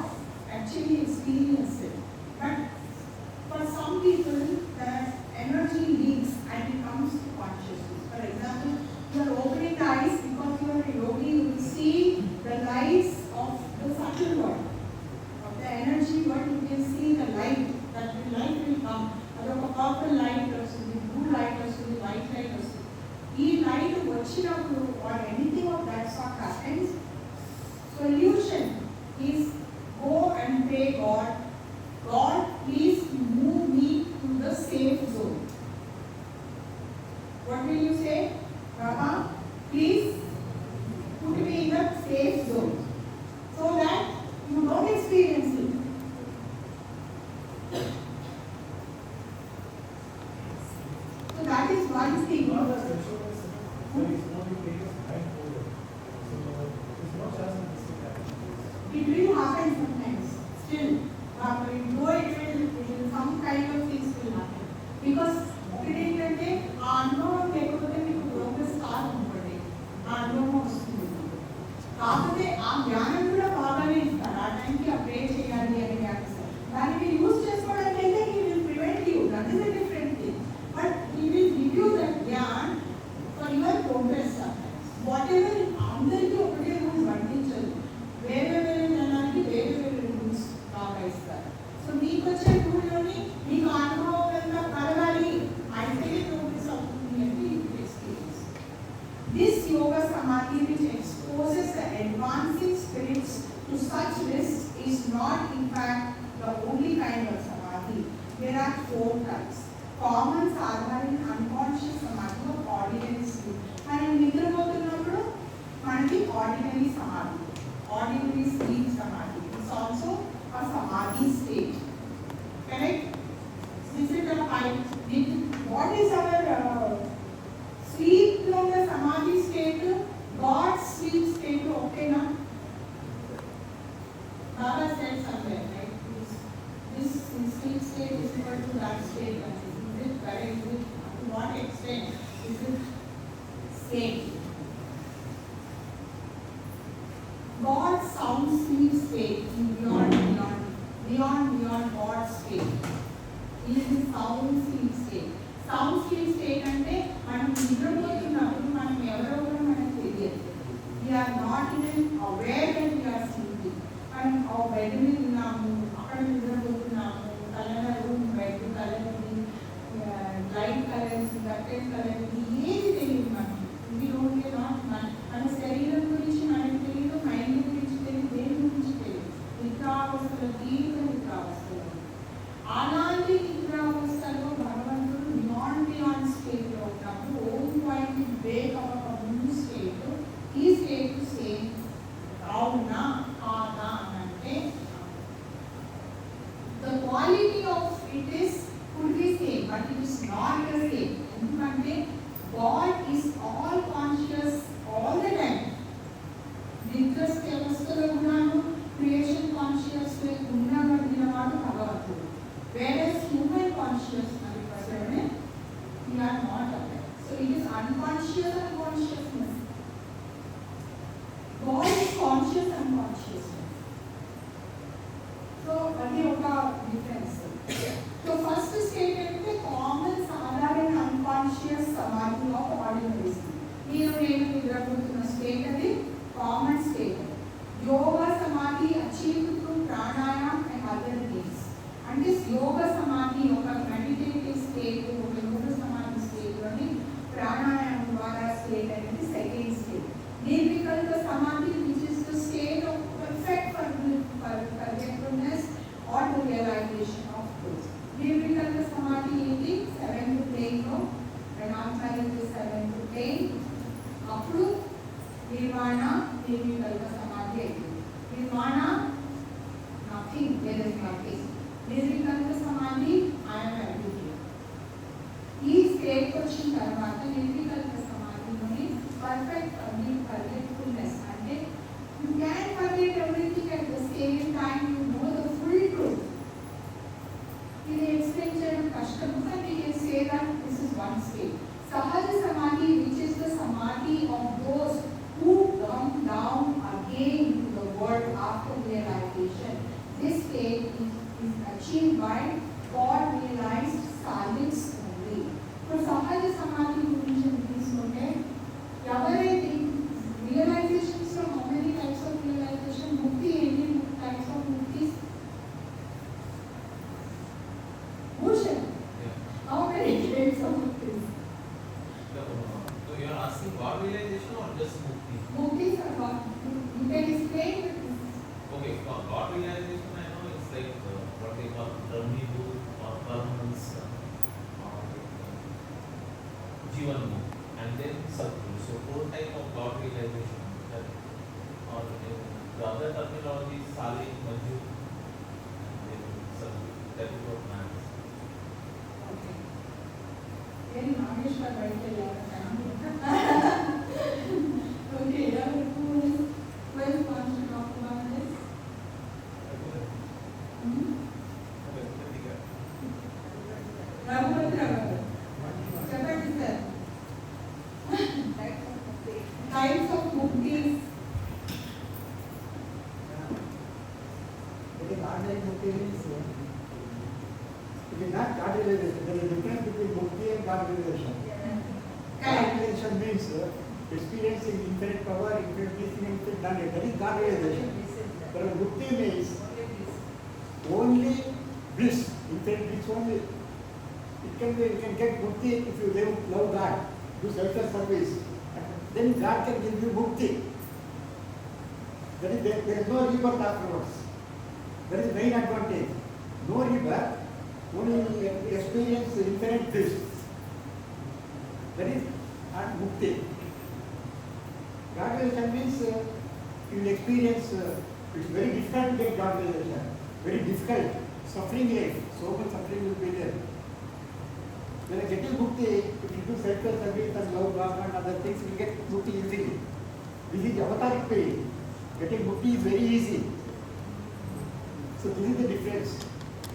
actually experience it. But for some people, the energy leaks and it comes to consciousness. For example, you are opening the eyes because you are a yogi, you will see the lights of the subtle world. Of the energy world, you can see the light. That the light will come. Adok purple light vastundi, blue light vastundi, white light vastundi. Ee light vachinappudu or anything of that sort happens, solution is go and pray God, God please move me to the safe zone. What will you say? Baba, please put me in the safe zone so that you don't experience it. So that is one thing. It will happen sometimes. Still, though it will some kind of things will happen. Because ఒకటి ఏంటంటే ఆ అనుభవం లేకపోతే మీకు progress కాదు, ఆ అనుభవం వస్తుంది. కాకపోతే ఆ జ్ఞానం కూడా బాగానే ఇస్తారు. ఆ టైంకి ఆ ప్రే చేయాలి అని జ్ఞానం ఇస్తారు. దాన్ని మీరు యూజ్ చేసుకోవడానికి అయితే he will prevent you, that is a different thing. But he will give you that Gyan for your progress. What ever అందరికీ ఒకటే రూల్స్ వర్తించదు, వేరే వేరే జనానికి వేరే వేరే రూల్స్ బాగా ఇస్తారు. సో మీకు వచ్చే రూల్లోని మీకు అనుభవం ఎంత కలగాలి అయితే ప్రోగ్రెస్ అవుతుంది అని ఎక్స్పీరియన్స్. దిస్ యోగ సమాధి which exposes the advancing spirits to such bliss is not in fact the only kind of samadhi. There are 4 types. Common, సాధారణ, unconscious samadhi of ordinary sleep. మనం నిద్రపోతున్నప్పుడు మనకి ఆర్డినరీ సమాధి, ordinary sleep samadhi is also a samadhi state. Correct? Is it a type? What is our sleep from the samadhi state? God's sleep state, okay na? Baba said somewhere, right? This sleep state is equal to that state. Is it correct? To what extent is it same? God's sound sleep state in beyond God's state is the sound sleep state. Sound sleep state అంటే మనం నిద్రపోతున్నప్పుడు మనం ఎవరో కూడా మనకు తెలియదు. We are not even aware that we are sleeping. మనం ఆ బెడ్ మీద ఉన్నాము, అక్కడ నిద్రపోతున్నాము, colour room bed colour light colours curtain colour ఏది తెలియదు మనకి. ఇది ఓన్లీ నాట్ మన శరీరం గురించి మనకు తెలియదు, మైండ్ గురించి తెలియదు, దేని గురించి తెలియదు. నిద్రావస్థలో దీర్ఘ నిద్రావస్థలో అలాంటి నిద్రావస్థలో భగవంతుడు బియాండ్ స్టేట్లో ఉన్నప్పుడు ఓన్ వైపు బ్రేక్ అవ్వక ముందు స్టేట్, ఈ స్టేట్ సేమ్ అవునా కాదా అని అంటే the quality of it is could be same, but it is not the same. ఎందుకంటే God is all conscious all the time. నిద్ర వ్యవస్థలో ఉన్నాను, క్రియేషన్ కాన్షియస్ ఉన్నవాడు భగవంతుడు. Whereas human consciousness we are not aware. So it is unconscious unconsciousness. God is conscious unconsciousness. So అది ఒక difference. So first state అంటే common సాధారణ unconscious samadhi of ordinary state. నేను నిద్రపోతున్న స్టేట్ అది common state. Yoga samadhi achieved through pranayam and other things. అంటే యోగ సమాధి ఒక meditative state వచ్చిన తర్వాత నిర్వికల్ప సమాధిలోని పర్ఫెక్ట్ ఫర్గెట్ఫుల్నెస్ అంటే you can forget everything at the same time you know the full truth. ఇది ఎక్స్ప్లెయిన్ చేయడం కష్టం కానీ you can say that this is one state. సహజ సమాధి విచ్ ఇస్ ద సమాధి of those who come down again to the world after realization. This state is achieved by God realized silence only. So సహజ సమాధి గురించి తీసుకుంటే ఎవరైతే realisations లో how many types of realization ముక్తి ఏంటి types of muktis Bhushan how many types of muktis So you are asking God realization or just mukti? muktis are what you can explain with this. Okay, for God realization I know it's like what they call Dharmibhu or Paramahansa or Jivan Mukti and then Sadguru. So four type of God realization that or the other terminology is Salik, Manju and then Sadguru. That is what man is. Okay. Then Nageshwar bhai ke yaar Okay, who is wants to talk about this? Raghupatra garu. Chapati sir. Types of muktis. It is not like mukti means it is not God realization. There is a difference between mukti and God realization. God realization means experiencing infinite power, infinite bliss, infinite knowledge. That is God realization. But mukti means only bliss, infinite bliss only. You can get mukti if you love God, do selfless service. Then God can give you mukti. That is, there is no rebirth afterwards. That is the main advantage. No rebirth, only experience infinite bliss. That is mukti. God realization means you will experience, it's very difficult to get God realization. Very difficult. Suffering life. So much suffering will be there. When I get mukti, if you do selfless service and love God and other things, you will get mukti easily. This is avataric way. Getting mukti is very easy. So this is the difference.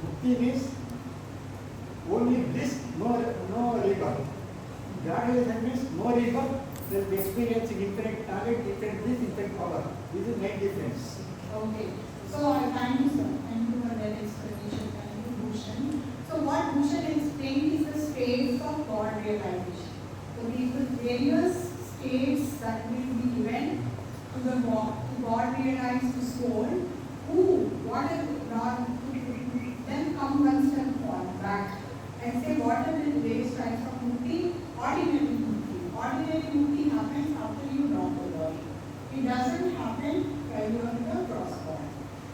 Mukti means only bliss, no rebirth. God realization means no rebirth, there will be experiencing infinite knowledge, infinite bliss, infinite power. This is the main difference. Okay. So I thank you, sir. Thank you for that explanation. Thank you, Bhushan. So what Bhushan explained is the states of God realization. So these are various states that will be given to the God realized soul who, whatever, then come one step back and say what are the various types of mukti? Ordinary mukti. Ordinary mukti happens after you drop the body. It doesn't happen while you are in the cross body.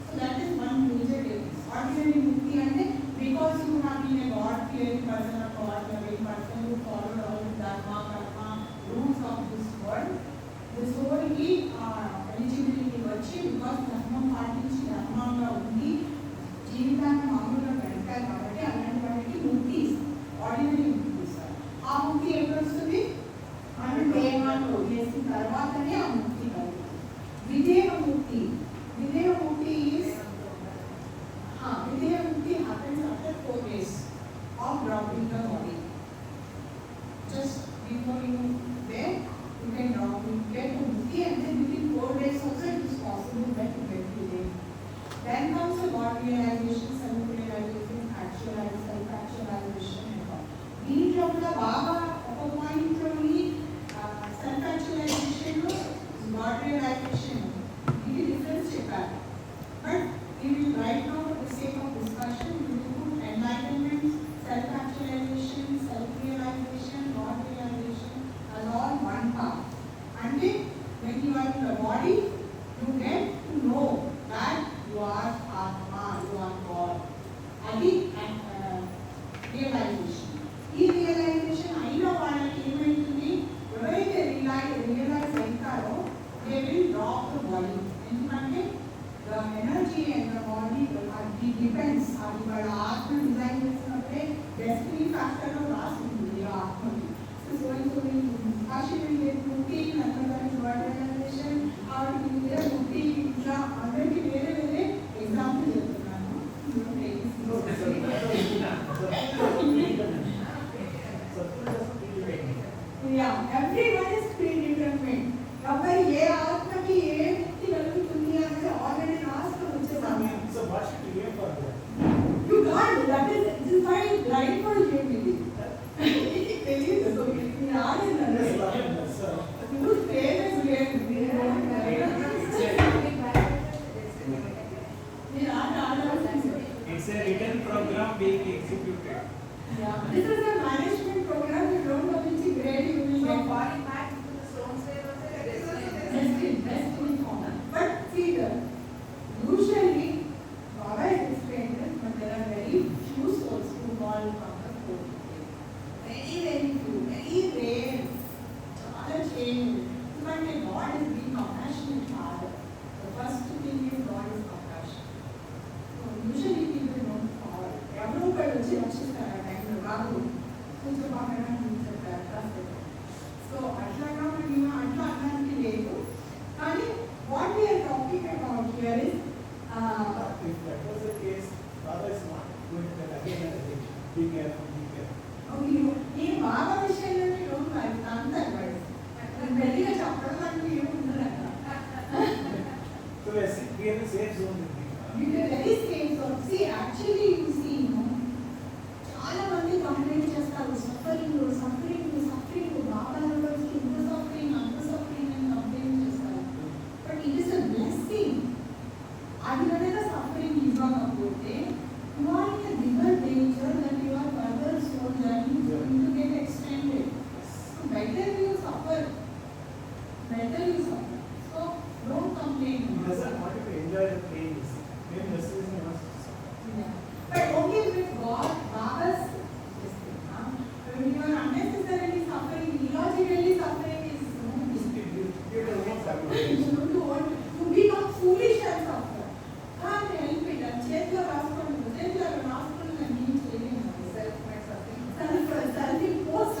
So that is one major difference. Ordinary mukti and because you have been a God-fearing person, a God-loving person who followed all the dharma, karma, rules of this world, the soul ki eligibility వచ్చి because ధర్మం పాటించి ధర్మంగా ఉంది జీవితాన్ని మామూలుగా గడపాలి కాబట్టి అలాంటి వాటికి ముక్తి ఆర్డినరీ ముక్తి ఇస్తారు. ఆ ముక్తి ఎప్పుడు వస్తుంది అంటే దేవాన్ని చేసిన తర్వాతనే ఆ ముక్తి కలుగుతుంది. విదేహ ముక్తి. విదేహ ముక్తి విదేహ ముక్తి happens after 4 days of dropping the body. Just before you there, you can drop, you get to mukti and then within 4 days also it is possible that you get to there. Then comes the God realization, self-realization, self-actualization and all. దీంట్లో కూడా బాగా ఒక పాయింట్లోని self-actualization, God realization ఇది difference చెప్పారు. But we will right now for the sake of discussion, we will put enlightenment, self-actualization, self-realization, God realization as all one part. And when you are in the body, you get to know that you are Atma, you are God. Adi realization. ఈ realization అయిన వాళ్ళకి ఏమైతుంది ఎవరైతే realise అవుతారో they will drop the body. ఎందుకంటే the energy and the body it depends. అది వాళ్ళ ఆత్మ డిజైన్ చేసినప్పుడే డెస్టినీ ఫ్యాక్టర్లో రాసి ఉంటుంది ఆత్మ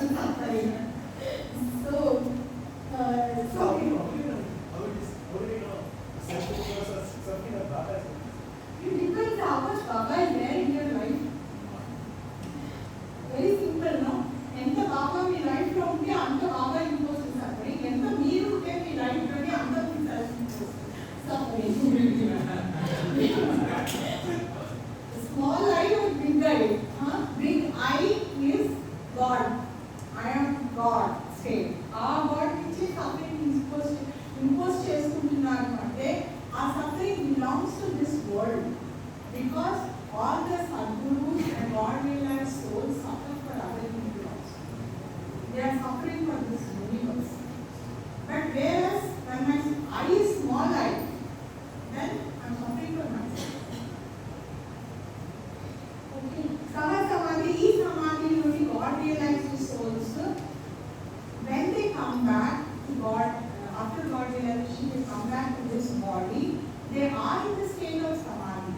to suffering. So, How so do you know? How do you know? Something like that. it depends how much Baba is there in your life. Very simple, no? ఎంత బాగా మీ life లో ఉంటే అంత బాగా ఇంపోజ్ సఫరింగ్, ఎంత మీరు ఉంటే మీ life లోనే అంత suffering. Small I or big I? Big I is God. I am God state. ఆ గాడ్ నుంచి సఫరింగ్ ఇంపోజ్ చేసుకుంటున్నారు అంటే ఆ suffering belongs to this world. Because all the Sadgurus and God realized souls suffer for other people also. They are suffering for this universe. But whereas when my I is small I, then I am suffering for myself. Okay. Samadhi is Samadhi only God realized souls. When they come back to God, after God realization, they come back to this body, they are in the state of Samadhi.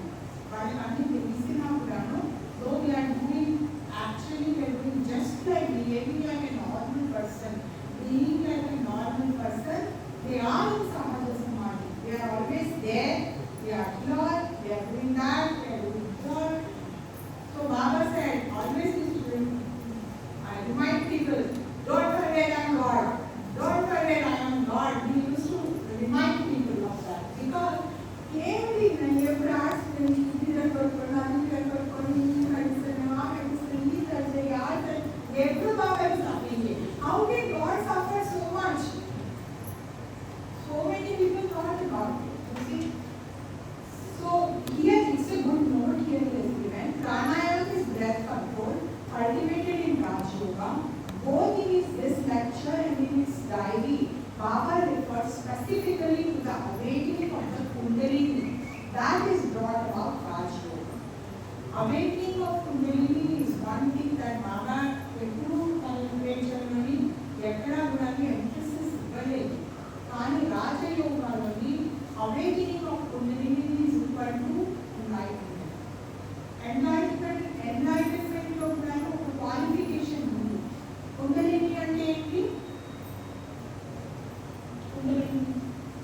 While until they listen out, though we are doing, actually we are doing just like behaving like a normal person, being like a normal person, they are in Samadhi. They are always there, they are here, they are doing that, they are doing that. So Baba said, always I remind people, don't forget I am God. Don't forget I am God. We used to remind people of that. Because every ఎప్పుడు ఆడుతుంది ఎప్పుడు బాగా suffering. How did God suffer so much? So many people thought about it. You see? So here it's a good note here is given. Pranayama is breath control, cultivated in Raj Yoga. Both in this lecture and in his diary, Baba refers specifically to the awakening of the Kundalini that is brought about Raj Yoga. Awakening of Kundalini is one thing that Baba ఎప్పుడు తన లిటరేచర్లోని ఎక్కడా కూడా emphasis ఇవ్వలేదు. కానీ రాజయోగాలోని awakening of kundalini is equal to enlightenment. ఎన్లైట్మెంట్లో కూడా ఒక క్వాలిఫికేషన్ ఉంది. కుండలిని అంటే ఏంటి? కుండలిని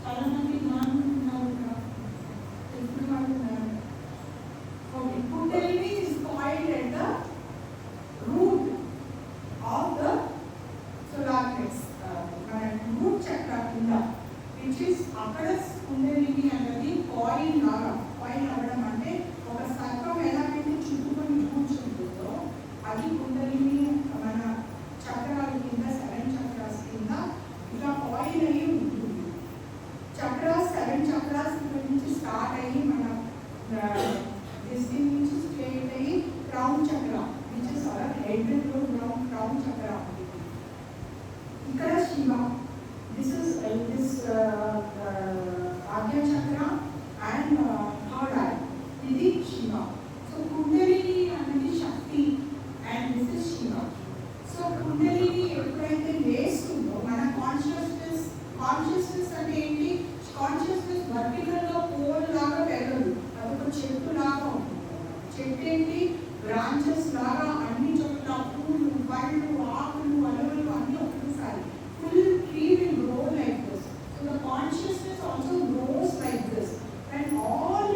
చాలా మంది నానుకుంటున్నారు, తెలుసుకున్నారు. Okay, kundalini is coiled at the root of the solar plexus, మన root chakra కింద, which is అక్కడ కుండలిని అనేది కాయిల్ లాగా. కాయిల్ అవ్వడం అంటే ఒక సర్పం ఎలాగైతే చుట్టుకొని కూర్చుంటుందో అది కుండలిని మన చక్రాల కింద, 7 చక్రాస్ కింద ఇలా కాయిల్ అయ్యి ఉంటుంది. చక్రాస్ 7 చక్రాస్ నుంచి స్టార్ట్ అయ్యి మన దీని నుంచి స్ట్రేట్ అయ్యి క్రౌన్ చక్ర, which is our head లో క్రౌన్ చక్ర ఉంటుంది. ఇక్కడ శివ, this is this ఆజ్ఞా చక్ర అండ్ థర్డ్ ఐ, ఇది శివ. సో కుండలిని అనేది Shakti and this is Shiva. So kundalini ఎప్పుడైతే లేస్తుందో మన కాన్షియస్నెస్ అంటే ఏంటి? కాన్షియస్నెస్ వర్టికల్లో పోల్ లాగా పెరగదు, అదొక చెట్టు లాగా ఉంటుంది. చెట్టు ఏంటి? బ్రాంచెస్ లాగా అన్ని చోట్ల పూలు, పళ్ళు, ఆకులు, అలవలు అన్ని ఒకేసారి. Full tree will grow like this. So the consciousness also gross like this. And all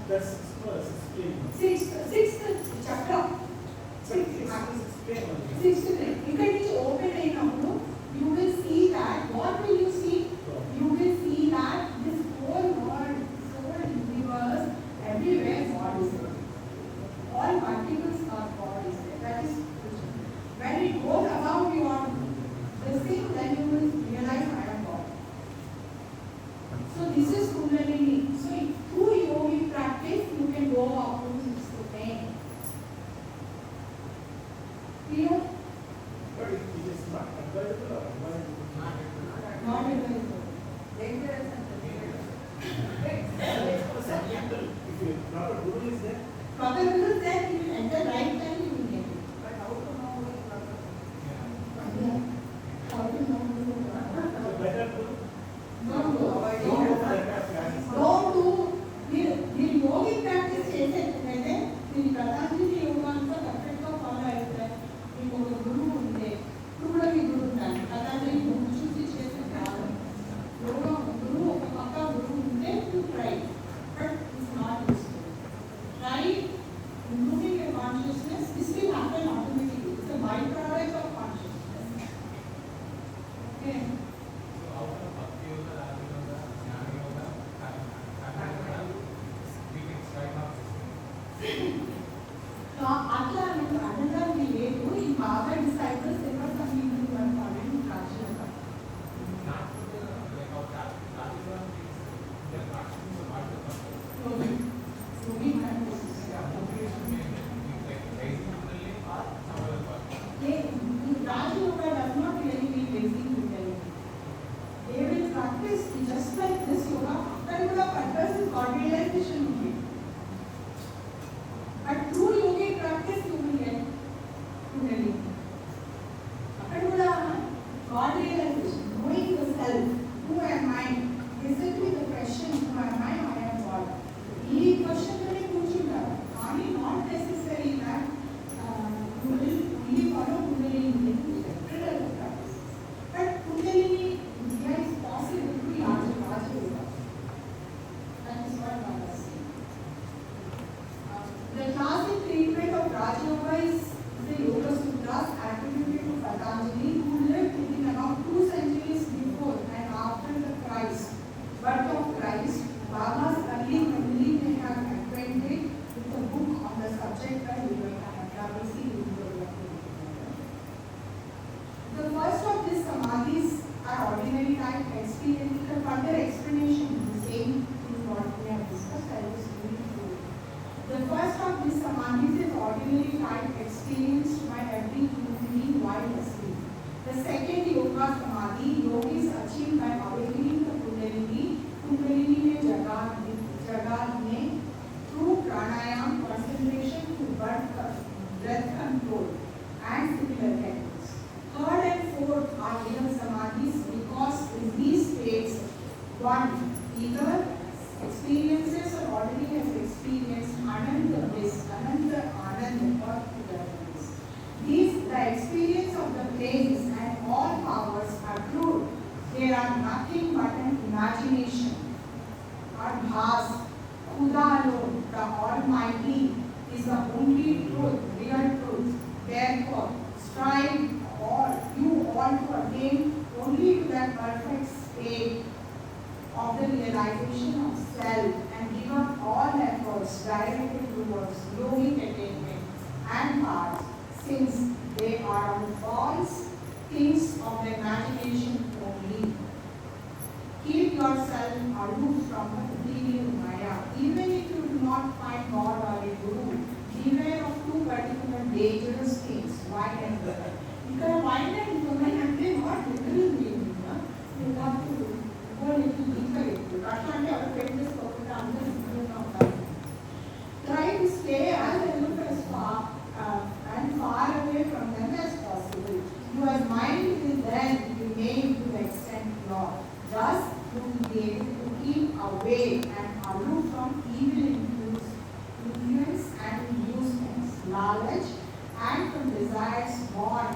That's first, Sixth chapter. Sixth grade. You can just open it now. You will see that. What will you see? You will see that this whole world, this whole universe, everywhere God is there. All particles are God is there. That is when it goes above your this thing, then you will realize I am God. So this is Kundalini. So through yogic practice, you can go up to sixth plane. Clear? But it is not advisable or advisable. Not advisable. Dangerous and If your proper guru is there, Proper rules that you will enter right time you will get it. But how to know which proper? How to know? so better to Don't go. don't go for that kind of practice. Don't do. మీరు yogic practice చేసేటట్లయితే మీరు పతాంజలి యోగా అంతా కరెక్ట్గా follow అయితే మీకు ఒక గురువు ఉంటే ఇప్పుడు కూడా మీ గురువు ఉంటారు పతాంజలి గురువు చూసి చేసే కాదు యోగా గురువు ఒక పక్క గురువు ఉంటే you try but it's not useful try improving your consciousness. This will happen automatically. It's a byproduct of consciousness. Okay. అట్లా మీకు అనడానికి లేదు ఈ బాగా డిసైబుల్స్ ఎవరు సంగీతం అనుకోవాలని రాజుగా రాజు కూడా does not really mean raising Kundalini. They will practice just like this yoga. అక్కడ కూడా purpose is God realization only. But through yogic practice you will get Kundalini. అక్కడ కూడా God realization, knowing the self, who am I? Basically the question, who am I? I am God. ఈ question లోనే కూర్చుంటారు కానీ not necessary that you will only follow Kundalini in separate practices. But Kundalini India is possible to larger yoga. That is what God is saying. The classic treatment of Raja Yoga is the Yoga Sutras attributed to Patanjali, who lived within about 2 centuries before and after the birth of Christ. Baba's early family may have acquainted with a book on the subject by Vivekananda. The first of these samadhis are ordinary type experience. The further explanation is the same in what we have discussed. I was reading through. The first of these samadhis is ordinary type experienced by every human being while asleep. The second yoga samadhi, yogis achieve by awakening the Kundalini. Kundalini में जगाने through pranayam concentration to breath control and similar techniques. Third and fourth are real samadhis because in these states one either experiences or already has experienced ananda bliss, ananda ananda or bliss. These the experience of the planes and all powers are true. They are nothing but an imagination. Adhas, Khuda alone, the Almighty, is the only truth, real truth. Therefore, strive you all to attain only to that perfect state of the realization of self and give up all efforts directed towards yogic attainment and paths, since they are all false things of the imagination only. Keep yourself aloof from the material Maya. Even if you do not find God or a Guru, beware of two particular dangerous things, wine and liquor. Because wine and liquor have been not literal meaning. You have to go a little deeper into it. That's why our friends talk about try to stay as aloof as and far away from them as possible. Your mind will then remain to the extent law. Thus, you will be able to keep away and aloof from evil influence and inducements, knowledge, and from desires born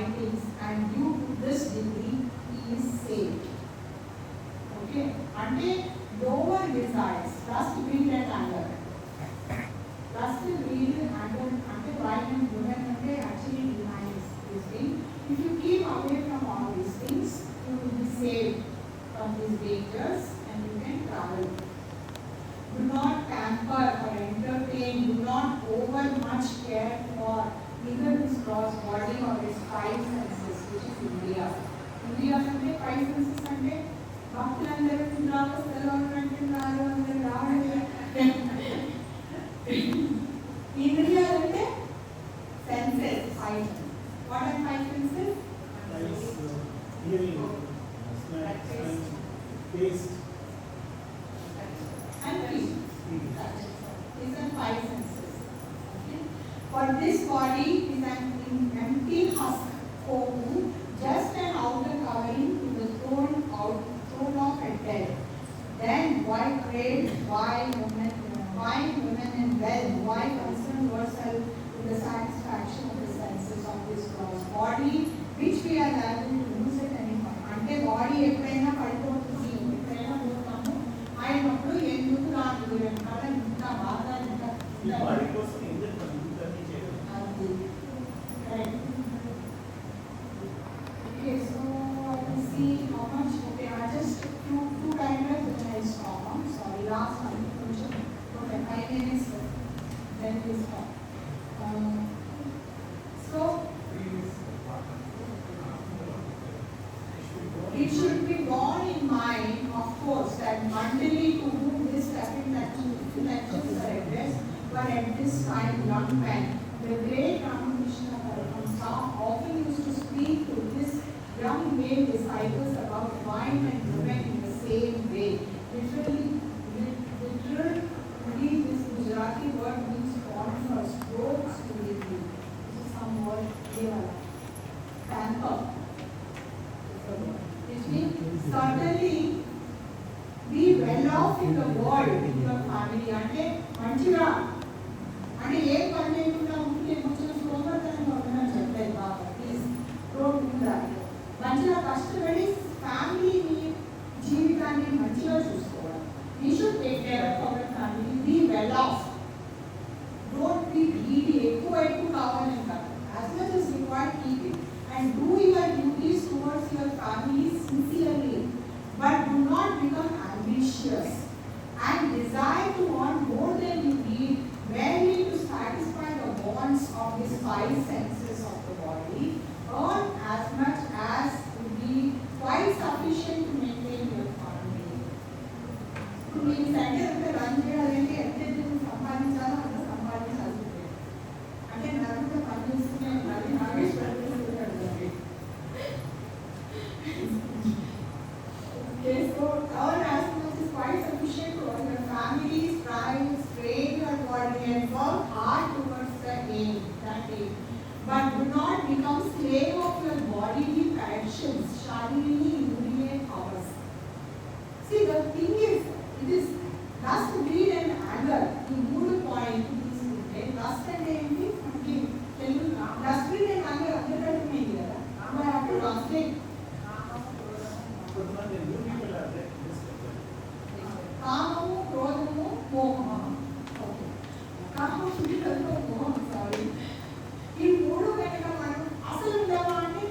findings, and due to this degree, he is saved. Okay, ante lower desires, lust, greed and anger. Lust, greed, anger, ante violent women ante actually denies this thing. If you keep away from all these things, you will be saved from these dangers and you can travel. Do not pamper or entertain, do not over much care for either his gross body or his five senses, which is India. India ante five senses ante భక్తులందరూ నిద్రావస్థలో ఉన్నట్టున్నారు, అందరూ రావడం. ఇంద్రియ అంటే senses, five. What are five senses? Eyes, hearing, smell, taste, And feel. These are five senses. Okay. For this body is an empty husk, home, just an outer covering to the thrown of a dead. Then why crave, why women and wealth, why concern yourself with the satisfaction of the senses of this gross body, which we are liable to lose at any point. Ante body ఎప్పుడైనా పడిపోతుంది, ఎప్పుడైనా పోతాము అయినప్పుడు ఎందుకు రాదు వెనకాల ఇంత బాగా ఇంత ఈ బాడీ కోసం ఎందుకు మనం ఇంతన్నీ చేయడం? అది correct. Okay, so I will see how much. Okay, I just two diagrams and I stop. I'm sorry, last one. Okay, 5 minutes. Then we stop. So it should be borne in mind, of course, that Mandali, to whom this intellectuals are addressed, were at this time young men. The great Ramakrishna Paramahamsa often used to speak to this young male disciples about wine and women in the same way. Literally, this Gujarati word means born for strokes to the knee. This is some word here. Pamper. Which means certainly be well off in the world with your family. అంటే మంచిగా అంటే ఏ పని లేకుండా ఉంటే కొంచెం సోమర్తనంగా ఉండదని చెప్పలేదు బాబా. Please don't do that. మంచిగా కష్టపడి ఫ్యామిలీని జీవితాన్ని మంచిగా చూసుకోవాలి. We should take care of our family, be well off. Don't be greedy, ఎక్కువ కావాలని కాదు. As much as required, keep it. And do your duties towards your family sincerely, but do not become ambitious and desire to want more than you need, merely to satisfy the wants of these five senses of the body. Earn as much as would be quite sufficient to maintain your family. మీరు Sunday అంతా run చేయాలంటే ఎంత సంపాదించాలో అంత సంపాదించాల్సి ఉంటుంది. అంటే నలుగురు పనిచేస్తూనే ఉండాలి, Nageswaram. Okay, so our aspect is quite sufficient to all your family, strive, strain your body and work hard towards the aim, that aim. But do not become slave of your bodily passions, sharini, indriya powers. See, the thing is, it is lust, greed and anger. The mood point is lust and envy. Okay, tell you lust, greed and anger understand me here. I have to translate. కొంతమంది new people are there, this people. కామము, క్రోధము, మోహము. Okay, కామము, క్రోధము, మోహం. Sorry, ఈ మూడు కనుక మనం అసలు ఉండవా అంటే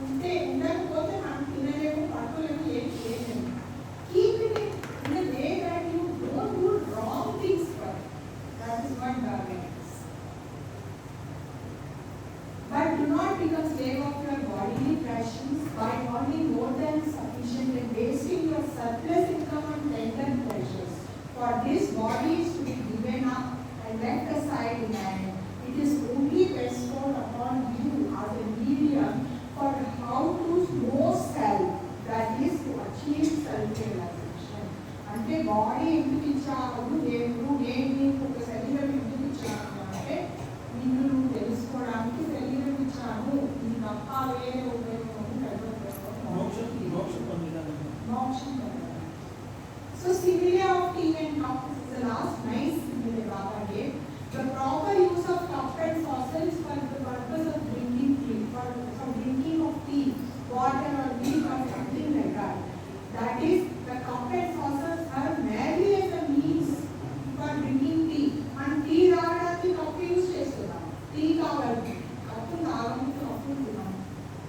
ఉంటే ఉండకపోతే మనం తినలేము, పట్టుకోలేము, ఏం చేయలేము. Keep it in the way that you don't do wrong things for it. That is what darling is. But do not become slave of your bodily passions by earning more than sufficient and wasting your surplus income on tender pleasures. For this body is to be given up and left aside in hand. It is only bestowed upon you as a medium for how to know self, that is to achieve self-realization. అంటే body ఎందుకు ఇచ్చావు దేవుడు, నేను నీకు ఒక శరీరం ఎందుకు ఇచ్చాను అంటే నిన్ను నువ్వు తెలుసుకోవడానికి శరీరం ఇచ్చాను. ఇది తప్ప వేరే ఉపయోగం మోక్షం పొందడానికి. మోక్షం పొందడానికి. So simile of tea and cup, this is the last nice simile Baba gave. The proper use of cup and saucer is for the full now.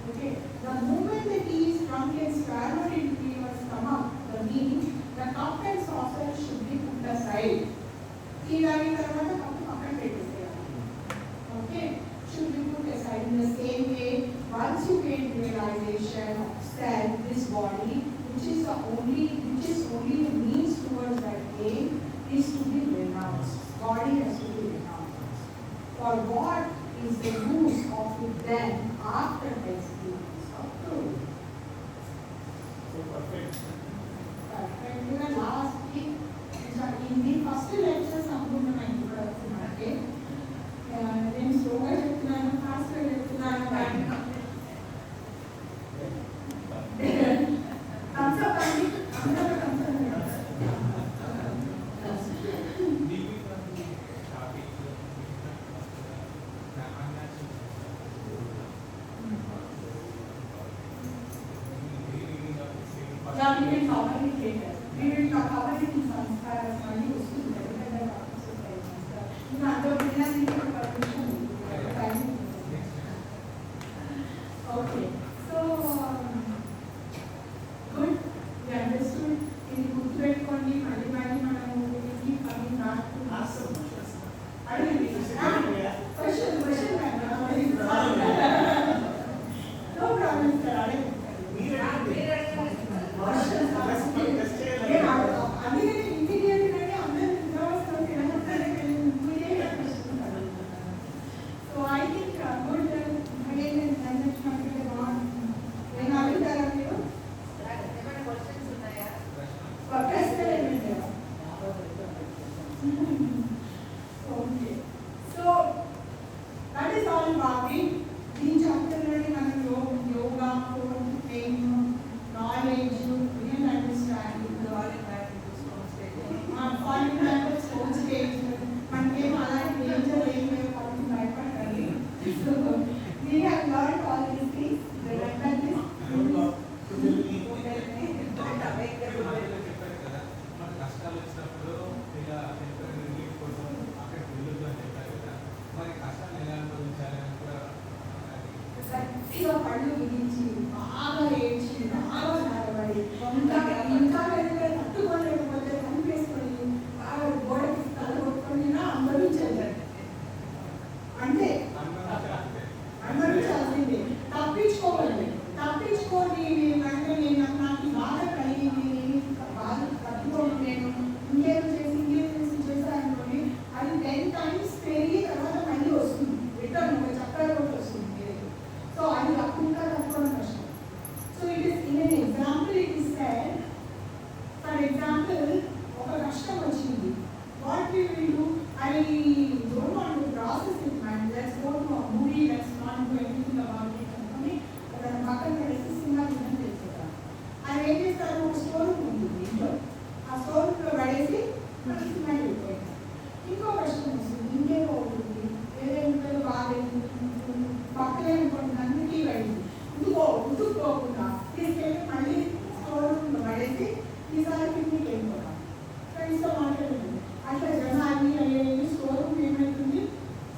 Okay, the moment the tea is drunk and swallowed into your stomach, the means the cup and saucer should be put aside. Tea తాగిన తర్వాత cup పక్కన పెట్టేసేయాలి. Okay, should be put aside. In the same way, once you gain realization of self, this body, which is only the means towards that aim, is to be renounced. Body has to be renounced. For what is the use of it then after the experience of truth? So perfect. Perfect. Even last week, in the first lecture, సంపూర్ణమైంది కూడా మనకి. నేను స్లోగా చెప్తున్నాను, ఫాస్ట్గా చెప్తున్నాను కానీ thumbs up అండి. అందరూ thumbs up అండి. Yeah, we will cover it later. We will cover it in sanskaras మళ్ళీ వస్తుంది. ఎందుకంటే డాక్టర్స్ ఉంటాయి సంస్కారం. ఇంకా అందరూ వినడానికి పర్మిషన్ ఉంది. Okay. So, good. We understood. ఇది గుర్తుపెట్టుకోండి. మళ్ళీ మనము keep coming back to this. Ask some questions. అడగండి. Question No problem, sir. అడగండి. మీరు అడగండి. Questions Let's చేయాలి. నేను అందుకని immediate గానే అందరూ నిద్రవస్తూ తినగొట్టాలి. immediate question అడుగుతున్నాను. So I think good. Again, నేను చెప్పినట్టుగా నేను అడుగుతారా మీరు? ఏమైనా క్వశ్చన్స్ ఉన్నాయా? ప్రశ్నలు ఏమి లేవా? Okay. So that is all about it. ఈ చాప్టర్ లోని మనం yoga, fame, knowledge, real understanding, falling back to stone stage, మనకేమో అలాంటి డేంజర్ ఏం లేవు కాబట్టి భయపడాలి. So we have learned all these things. Remember this. కష్టాలు వచ్చినప్పుడు ఇలా టెంపరీ రిలీఫ్ కోసం అక్కడికి వెళ్ళొద్దు అని చెప్పారు కదా, మరి కష్టాలు ఎలా అనుభవించాలని కూడా గట్టిగా పళ్ళు బిగించి బాగా ఏడ్చి బాగా నిలబడి ఇంకా తట్టుకోలేకపోతే కనిపేసుకొని బాగా గోడకి తల కొట్టుకొని అనుభవించాలి. అంటే అనుభవించాల్సిందే. తప్పించుకోవాలి. తప్పించుకొని అంటే నేను నాకు బాధ కలిగింది, బాధ తట్టుకోను, నేను ఇంకేం చేశానుకోండి, అది 10 times పెరిగి తర్వాత మళ్ళీ వస్తుంది. రిటర్న్ ఒక చక్రాలు ఒకటి వస్తుంది. So అది అప్పుడుగా తట్టుకోవడం కష్టం. So it is in an example it is said, for example, ఒక కష్టం వచ్చింది. What we will do? I don't want to process it, man. Let's go to a movie. Let's not do anything about it. అనుకుని ఒక పక్కన పడేసి cinema చూడడం తెలుసుకుంటాం. అది ఏం చేస్తారు? ఒక స్టోర్ రూమ్ ఉంటుంది ఇంట్లో. ఆ స్టోర్ రూమ్లో పడేసి మనకి సినిమా వెళ్ళిపోయింది. ఇంకో కష్టం వస్తుంది. ఇంకేమో ఉంటుంది. ఏదైనా బాగాలేదు పక్కనే అనుకోండి, అన్నిటికీ వెళ్ళింది. ఉతుక్కోకుండా తీసుకెళ్ళి మళ్ళీ స్టోర్ రూమ్లో పడేసి ఈసారి పిక్నిక్ వెళ్ళిపోతాం. ఫ్రెండ్స్తో మాట్లాడుతుంది. అట్లా జనాన్ని అయ్యేది స్టోర్ రూమ్ ఏమవుతుంది?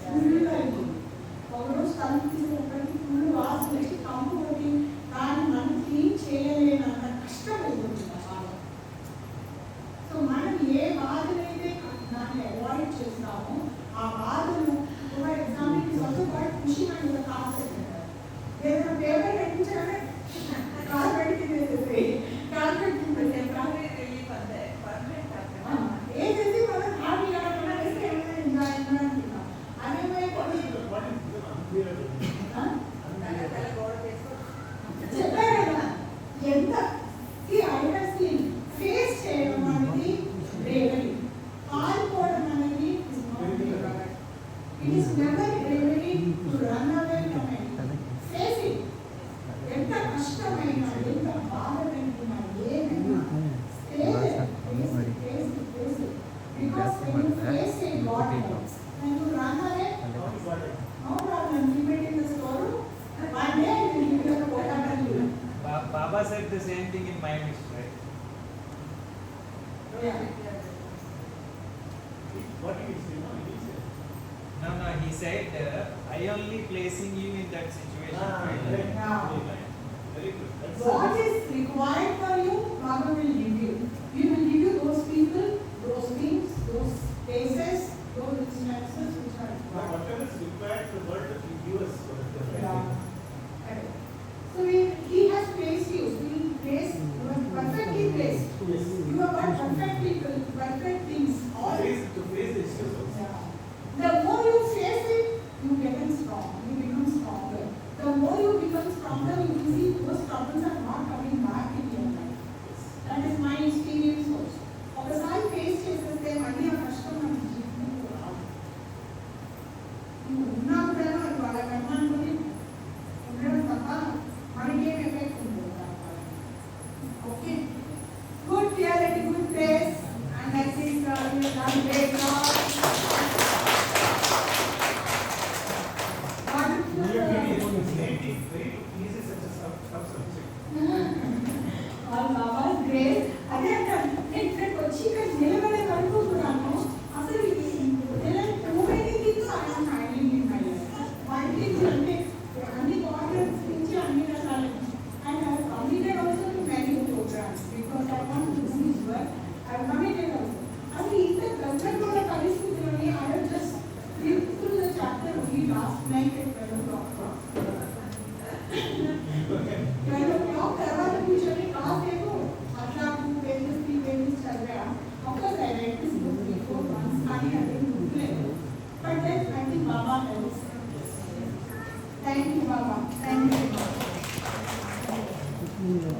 ఫుల్గా అయిపోతుంది. ఒకరోజు తలుపు తీసేటప్పటికి ఫుల్ వాసన వచ్చి కంపు కొట్టి దాన్ని మనం క్లీన్ చేయలేనంత కష్టం అయిపోతుంది ఆ బాధ. సో మనం ఏ బాధనైతే దాన్ని అవాయిడ్ చేస్తామో ఆ బాధను, for example it is also quite pushing and the concept. ఏదైనా పేపర్ కట్టించగానే కార్పెట్ కిందేసేసి కార్పెట్ కిందేసే రిలీఫ్ అంతే పర్మనెంట్ ఏదేసి మనం హ్యాపీగా వేస్తే ఏమైనా ఎంజాయ్ అంటున్నాం. అదేమైపోయి What is the unbearable? గోడ చేసుకో చెప్పారు కదా ఎంత ఐడస్ని ఫేస్ చేయడం అనేది బ్రేవరీ. పాల్పోవడం అనేది it is never bravery to run away from anything. Face it. ఎంత కష్టమైనా, ఎంత బాధ పెట్టినా, ఏమైనా face it. Because when you face it, God helps. When you run away, How is that? no problem. Keep it in the storeroom. One day you will give you whatever you want. Baba said the same thing in my list, right? Yeah. What it is, you know, it is. No, he said, I only placing you in that situation. Ah, right? correct. Yeah. Very good. That's What is required for you, Baba will give you. He will give you those people, those things, those places, those instances which are required. whatever is required, the world will give us for the Yeah. Correct. So he has placed you, so he placed, you are perfectly placed. Yes. You have got perfect people, perfect things, all. To face the issues also. Yeah. The more you face it, you become strong, you become stronger. The more you become stronger, you will see those problems are not coming back in your life. That is my experience also. ఒకసారి face చేసేస్తే మళ్ళీ ఆ కష్టం మన జీవితంలో రాదు. నువ్వు ఉన్నా కూడా అది వాళ్ళ కర్మ అనుకుని ఉండడం తప్ప మనకేం ఎఫెక్ట్ ఉంటుంది దానివల్ల. Okay good clarity good place and I think we have done great job. Very easy such a tough subject. All Baba's grace. అదే అంటారు, నేను ఇక్కడికి వచ్చి ఇక్కడ నిలబడే వరకు కూడాను అసలు too many things I am handling in my life. Multi అంటే అన్ని quadrants నుంచి అన్ని రకాల and I have committed also to many programs because I want to do this work. I have committed also. అది ఇంత గందరగోళ పరిస్థితుల్లోని I have just lived through the chapter only last night at 12 o'clock. 12 o'clock తర్వాత కూర్చొని కాసేపు అట్లా 2 pages 3 pages చదివా. Of course I read this book before once కానీ అది గుర్తులేదు. But then I think Baba helps. Thank you Baba. Thank you.